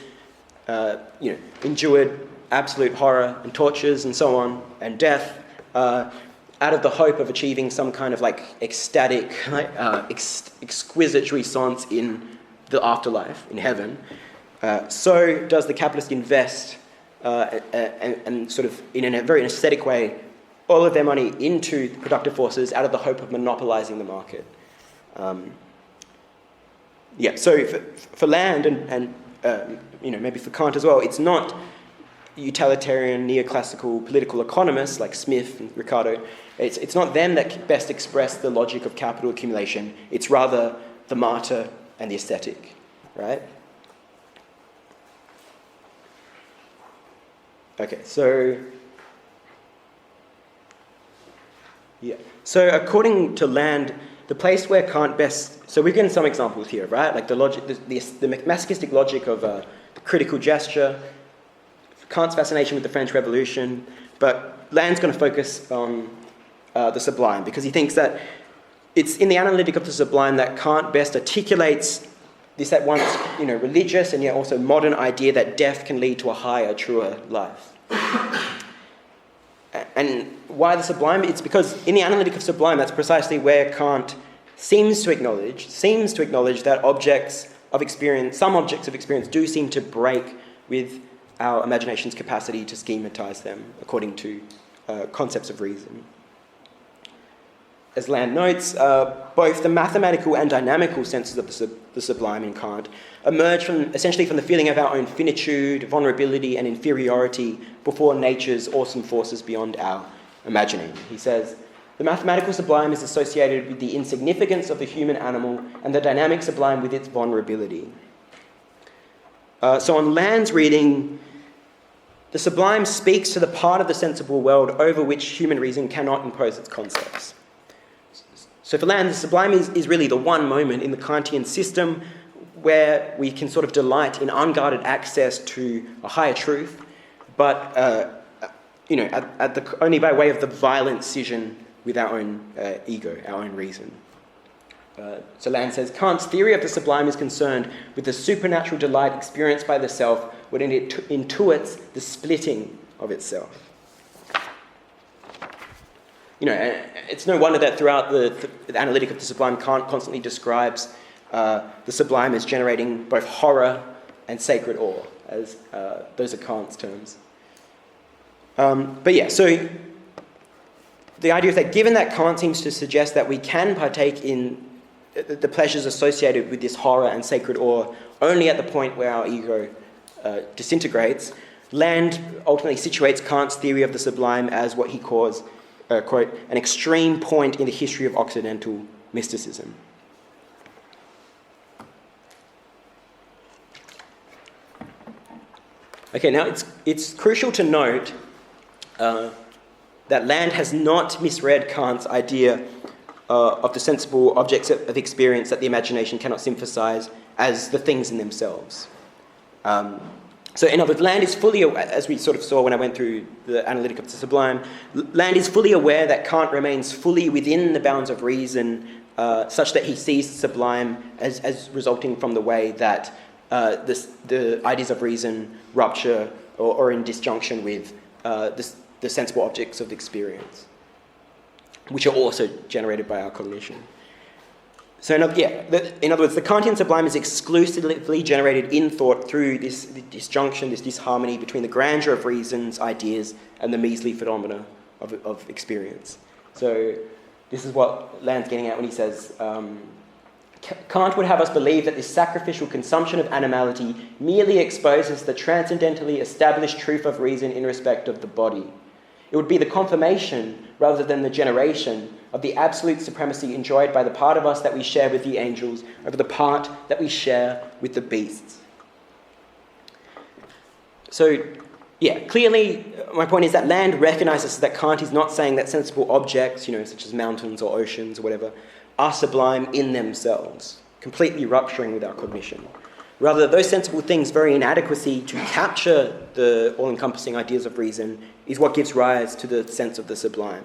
endured absolute horror and tortures and so on, and death, out of the hope of achieving some kind of ecstatic, exquisite jouissance in the afterlife, in heaven, so does the capitalist invest and sort of in a very aesthetic way all of their money into productive forces out of the hope of monopolizing the market. So for land and maybe for Kant as well, it's not utilitarian neoclassical political economists like Smith and Ricardo. It's not them that best express the logic of capital accumulation. It's rather the martyr and the aesthetic, right? Okay, so according to Land, the place where Kant best... So we've given some examples here, right? Like the logic, the masochistic logic of the critical gesture, Kant's fascination with the French Revolution, but Land's going to focus on the sublime because he thinks that it's in the analytic of the sublime that Kant best articulates this at once, religious and yet also modern idea that death can lead to a higher, truer life. And why the sublime? It's because in the analytic of sublime, that's precisely where Kant seems to acknowledge that some objects of experience do seem to break with our imagination's capacity to schematize them according to concepts of reason. As Land notes, both the mathematical and dynamical senses of the sublime in Kant emerge essentially from the feeling of our own finitude, vulnerability, and inferiority before nature's awesome forces beyond our imagining. He says, the mathematical sublime is associated with the insignificance of the human animal and the dynamic sublime with its vulnerability. So on Land's reading, the sublime speaks to the part of the sensible world over which human reason cannot impose its concepts. So for Land, the sublime is really the one moment in the Kantian system where we can sort of delight in unguarded access to a higher truth, but only by way of the violent scission with our own ego, our own reason. So Land says, Kant's theory of the sublime is concerned with the supernatural delight experienced by the self when it intuits the splitting of itself. It's no wonder that throughout the analytic of the sublime, Kant constantly describes the sublime as generating both horror and sacred awe, as those are Kant's terms. So the idea is that given that Kant seems to suggest that we can partake in the pleasures associated with this horror and sacred awe only at the point where our ego disintegrates, Land ultimately situates Kant's theory of the sublime as what he calls, quote, an extreme point in the history of Occidental mysticism. Okay, now it's crucial to note that Land has not misread Kant's idea of the sensible objects of experience that the imagination cannot synthesize as the things in themselves. So in other words, Land is fully, as we sort of saw when I went through the analytic of the sublime, Land is fully aware that Kant remains fully within the bounds of reason, such that he sees the sublime as resulting from the way that the ideas of reason rupture or in disjunction with the sensible objects of experience, which are also generated by our cognition. So in other words, the Kantian sublime is exclusively generated in thought through this disjunction, this disharmony between the grandeur of reason's ideas and the measly phenomena of experience. So this is what Land's getting at when he says, Kant would have us believe that this sacrificial consumption of animality merely exposes the transcendentally established truth of reason in respect of the body. It would be the confirmation, rather than the generation, of the absolute supremacy enjoyed by the part of us that we share with the angels over the part that we share with the beasts. So, clearly, my point is that Land recognizes that Kant is not saying that sensible objects, such as mountains or oceans or whatever, are sublime in themselves, completely rupturing with our cognition. Rather, those sensible things' very inadequacy to capture the all-encompassing ideas of reason is what gives rise to the sense of the sublime.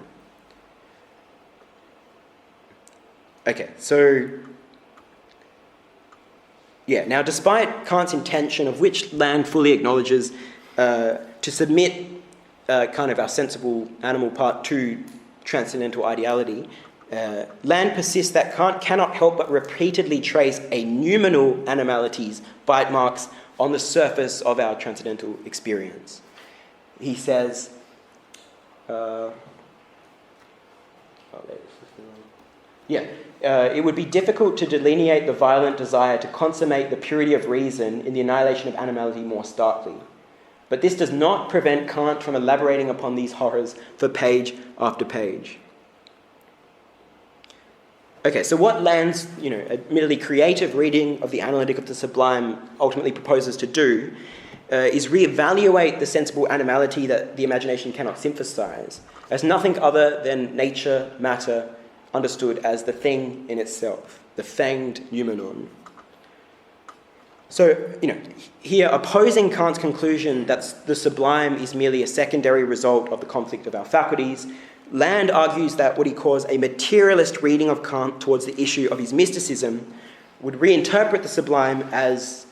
Okay, so, now despite Kant's intention, of which Land fully acknowledges, to submit kind of our sensible animal part to transcendental ideality, Land persists that Kant cannot help but repeatedly trace a noumenal animality's bite marks on the surface of our transcendental experience. He says, It would be difficult to delineate the violent desire to consummate the purity of reason in the annihilation of animality more starkly. But this does not prevent Kant from elaborating upon these horrors for page after page. Okay, so what Land's, admittedly creative reading of the analytic of the sublime ultimately proposes to do is reevaluate the sensible animality that the imagination cannot synthesize as nothing other than nature, matter, understood as the thing in itself, the fanged noumenon. So, here opposing Kant's conclusion that the sublime is merely a secondary result of the conflict of our faculties, Land argues that what he calls a materialist reading of Kant towards the issue of his mysticism would reinterpret the sublime as,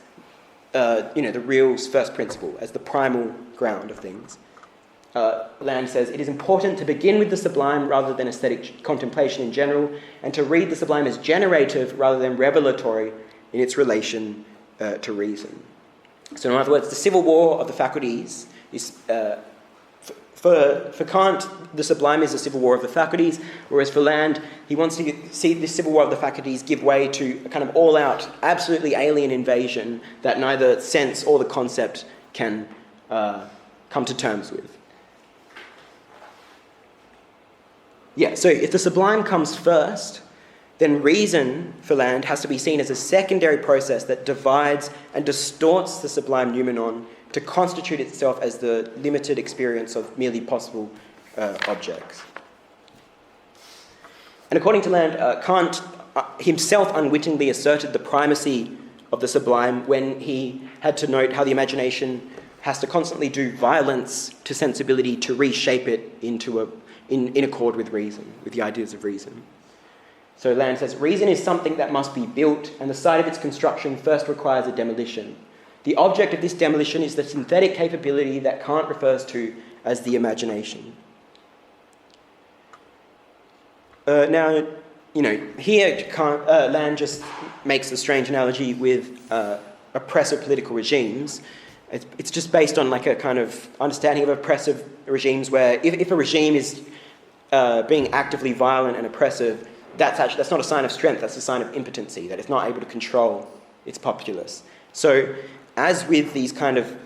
the real's first principle, as the primal ground of things. Land says, it is important to begin with the sublime rather than aesthetic contemplation in general, and to read the sublime as generative rather than revelatory in its relation to reason. So in other words, the civil war of the faculties is, for Kant, the sublime is a civil war of the faculties, whereas for Land, he wants to see this civil war of the faculties give way to a kind of all-out, absolutely alien invasion that neither sense or the concept can come to terms with. So if the sublime comes first, then reason, for Land, has to be seen as a secondary process that divides and distorts the sublime noumenon to constitute itself as the limited experience of merely possible objects. And according to Land, Kant himself unwittingly asserted the primacy of the sublime when he had to note how the imagination has to constantly do violence to sensibility to reshape it into in accord with reason, with the ideas of reason. So Land says, reason is something that must be built, and the site of its construction first requires a demolition. The object of this demolition is the synthetic capability that Kant refers to as the imagination. Here Land just makes a strange analogy with oppressive political regimes. It's just based on like a kind of understanding of oppressive regimes where if a regime is being actively violent and oppressive, that's not a sign of strength, that's a sign of impotency, that it's not able to control its populace. So, as with these kind of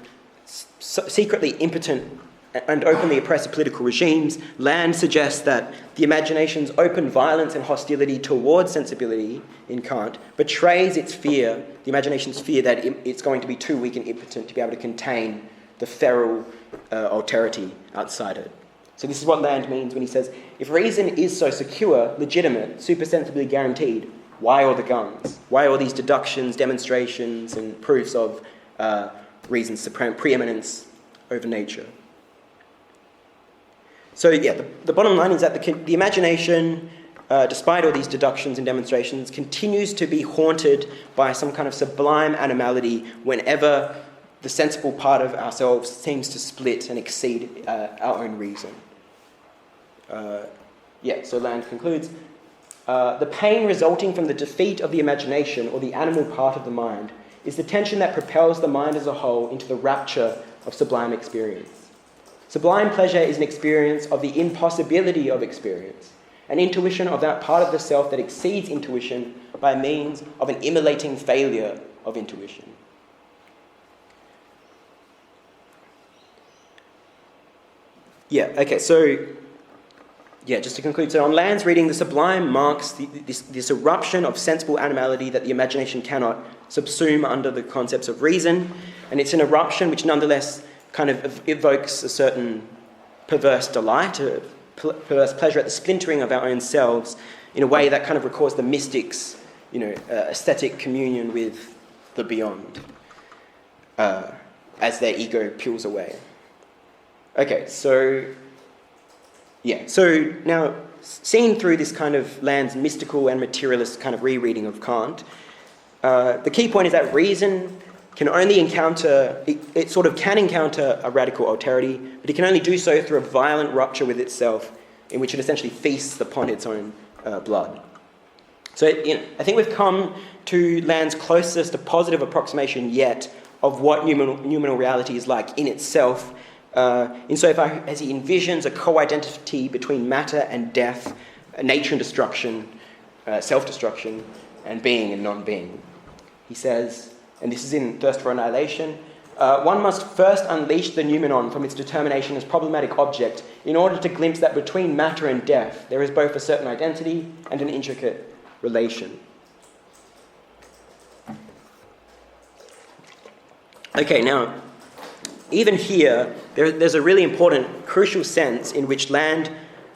secretly impotent and openly oppressive political regimes, Land suggests that the imagination's open violence and hostility towards sensibility in Kant betrays its fear, the imagination's fear that it's going to be too weak and impotent to be able to contain the feral alterity outside it. So this is what Land means when he says, if reason is so secure, legitimate, supersensibly guaranteed, why all the guns? Why all these deductions, demonstrations, and proofs of reason's supreme preeminence over nature? So the bottom line is that the imagination, despite all these deductions and demonstrations, continues to be haunted by some kind of sublime animality whenever the sensible part of ourselves seems to split and exceed our own reason. So Land concludes, the pain resulting from the defeat of the imagination or the animal part of the mind is the tension that propels the mind as a whole into the rapture of sublime experience. Sublime pleasure is an experience of the impossibility of experience, an intuition of that part of the self that exceeds intuition by means of an immolating failure of intuition. Just to conclude, so on Land's reading, the sublime marks this eruption of sensible animality that the imagination cannot subsume under the concepts of reason, and it's an eruption which nonetheless kind of evokes a certain perverse delight, a perverse pleasure at the splintering of our own selves in a way that kind of recalls the mystics' aesthetic communion with the beyond as their ego peels away. So now, seen through this kind of Land's mystical and materialist kind of rereading of Kant, the key point is that reason can only encounter, it sort of can encounter a radical alterity, but it can only do so through a violent rupture with itself in which it essentially feasts upon its own blood. So I think we've come to Land's closest to positive approximation yet of what noumenal reality is like in itself, insofar as he envisions a co-identity between matter and death nature and destruction, self-destruction, and being and non-being. He says, and this is in Thirst for Annihilation, one must first unleash the noumenon from its determination as problematic object in order to glimpse that between matter and death there is both a certain identity and an intricate relation. Okay, now, even here, there's a really important, crucial sense in which Land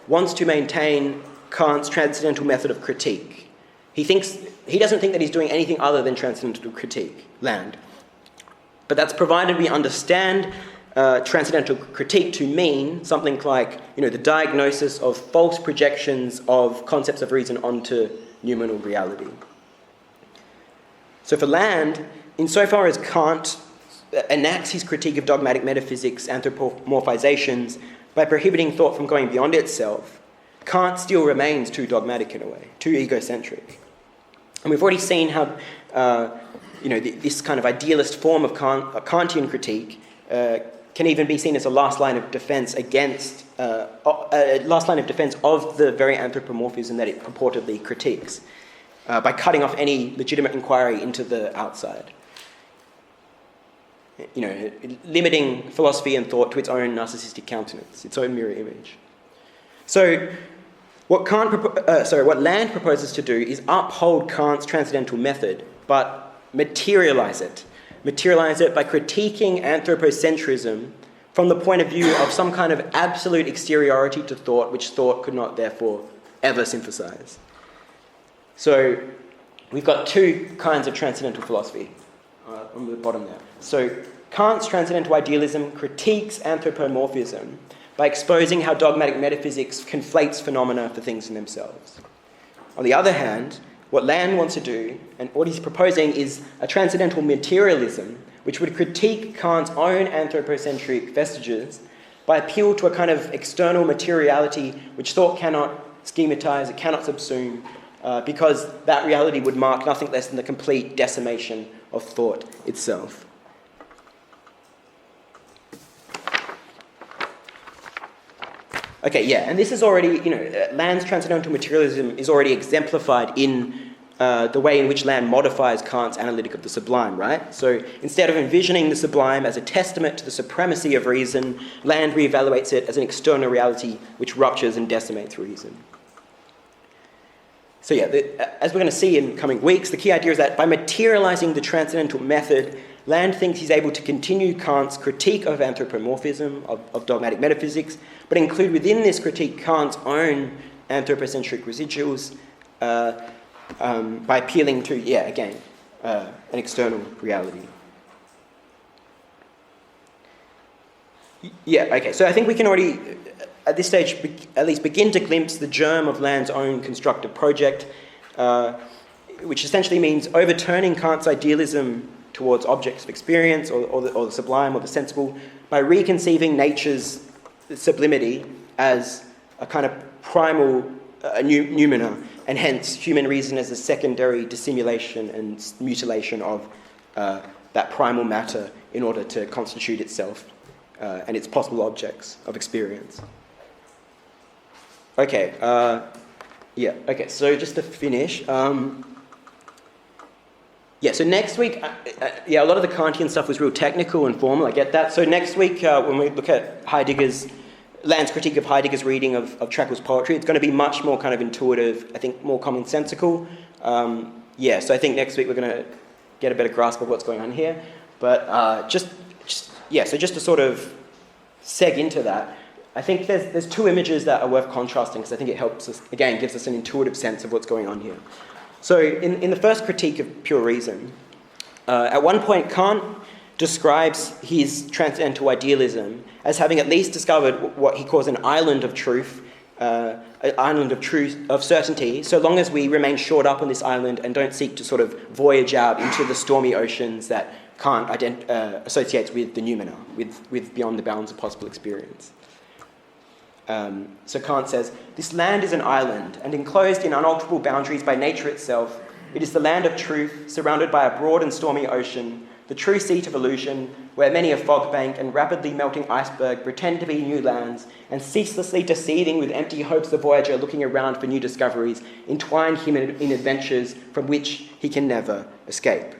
wants to maintain Kant's transcendental method of critique. He doesn't think that he's doing anything other than transcendental critique, Land. But that's provided we understand transcendental critique to mean something like, the diagnosis of false projections of concepts of reason onto noumenal reality. So for Land, insofar as Kant enacts his critique of dogmatic metaphysics, anthropomorphizations, by prohibiting thought from going beyond itself, Kant still remains too dogmatic in a way, too egocentric. And we've already seen how, this kind of idealist form of Kantian critique can even be seen as a last line of defense against, last line of defense of the very anthropomorphism that it purportedly critiques, by cutting off any legitimate inquiry into the outside. Limiting philosophy and thought to its own narcissistic countenance, its own mirror image. So, what Land proposes to do is uphold Kant's transcendental method, but materialize it. Materialize it by critiquing anthropocentrism from the point of view of some kind of absolute exteriority to thought, which thought could not therefore ever synthesize. So, we've got two kinds of transcendental philosophy on the bottom there. So, Kant's transcendental idealism critiques anthropomorphism by exposing how dogmatic metaphysics conflates phenomena for things in themselves. On the other hand, what Land wants to do, and what he's proposing, is a transcendental materialism which would critique Kant's own anthropocentric vestiges by appeal to a kind of external materiality which thought cannot schematize, it cannot subsume, because that reality would mark nothing less than the complete decimation of thought itself. Okay, yeah, and this is already, Land's transcendental materialism is already exemplified in the way in which Land modifies Kant's analytic of the sublime, right? So instead of envisioning the sublime as a testament to the supremacy of reason, Land reevaluates it as an external reality which ruptures and decimates reason. So yeah, as we're going to see in coming weeks, the key idea is that by materializing the transcendental method, Land thinks he's able to continue Kant's critique of anthropomorphism, of dogmatic metaphysics, but include within this critique Kant's own anthropocentric residuals by appealing to, an external reality. Yeah, okay, so I think we can already, at this stage, at least begin to glimpse the germ of Land's own constructive project, which essentially means overturning Kant's idealism towards objects of experience or the sublime or the sensible by reconceiving nature's sublimity as a kind of primal noumena, and hence human reason as a secondary dissimulation and mutilation of that primal matter in order to constitute itself and its possible objects of experience. Okay, so just to finish, so next week, a lot of the Kantian stuff was real technical and formal, I get that. So next week, when we look at Land's critique of Heidegger's reading of Trakhl's poetry, it's going to be much more kind of intuitive, I think more commonsensical. So I think next week we're going to get a better grasp of what's going on here. But just to sort of seg into that, I think there's two images that are worth contrasting, because I think it helps us, again, gives us an intuitive sense of what's going on here. So in the first critique of pure reason, at one point Kant describes his transcendental idealism as having at least discovered what he calls an island of truth, of certainty, so long as we remain shored up on this island and don't seek to sort of voyage out into the stormy oceans that Kant associates with the noumena, with beyond the bounds of possible experience. So Kant says, "This land is an island, and enclosed in unalterable boundaries by nature itself, it is the land of truth, surrounded by a broad and stormy ocean, the true seat of illusion, where many a fog bank and rapidly melting iceberg pretend to be new lands, and ceaselessly seething with empty hopes the voyager looking around for new discoveries, entwine him in adventures from which he can never escape.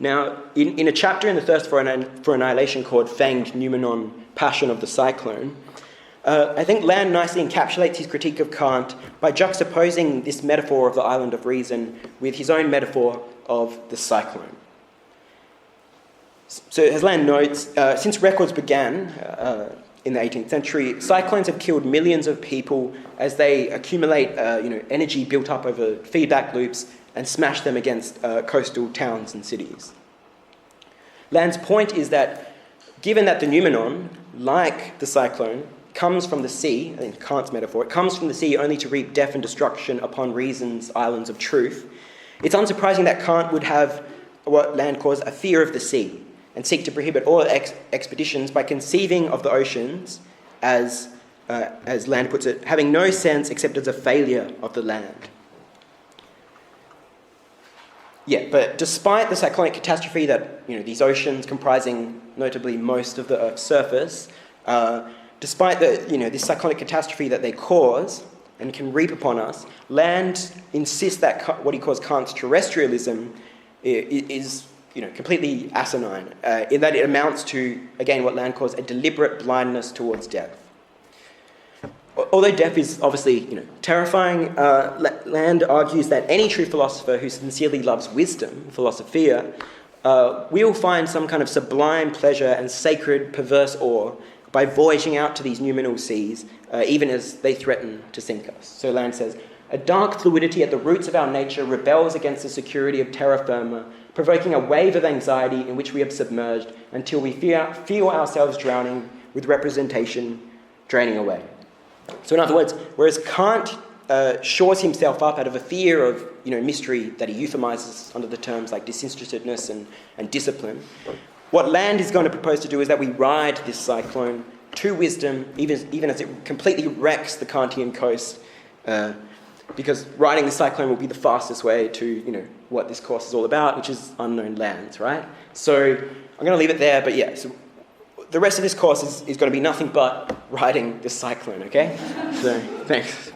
Now, in a chapter in the Thirst for Annihilation called Fanged, Noumena, Passion of the Cyclone, I think Land nicely encapsulates his critique of Kant by juxtaposing this metaphor of the island of reason with his own metaphor of the cyclone. So, as Land notes, since records began in the 18th century, cyclones have killed millions of people as they accumulate energy built up over feedback loops and smash them against coastal towns and cities. Land's point is that, given that the noumenon, like the cyclone, comes from the sea, in Kant's metaphor, it comes from the sea only to reap death and destruction upon reason's islands of truth, it's unsurprising that Kant would have what Land calls a fear of the sea and seek to prohibit all expeditions by conceiving of the oceans as Land puts it, having no sense except as a failure of the land. Yeah, but despite the cyclonic catastrophe that these oceans, comprising notably most of the Earth's surface, despite this cyclonic catastrophe that they cause and can reap upon us, Land insists that what he calls Kant's terrestrialism is completely asinine, in that it amounts to, again, what Land calls a deliberate blindness towards death. Although death is obviously terrifying, Land argues that any true philosopher who sincerely loves wisdom, philosophia, will find some kind of sublime pleasure and sacred perverse awe by voyaging out to these noumenal seas, even as they threaten to sink us. So Land says, a dark fluidity at the roots of our nature rebels against the security of terra firma, provoking a wave of anxiety in which we are submerged until we feel ourselves drowning with representation draining away. So in other words, whereas Kant shores himself up out of a fear of mystery that he euphemizes under the terms like disinterestedness and discipline, what Land is going to propose to do is that we ride this cyclone to wisdom, even as it completely wrecks the Kantian coast, because riding the cyclone will be the fastest way to what this course is all about, which is unknown lands, right? So I'm going to leave it there, but yeah, so the rest of this course is going to be nothing but riding this cyclone, okay? So, thanks.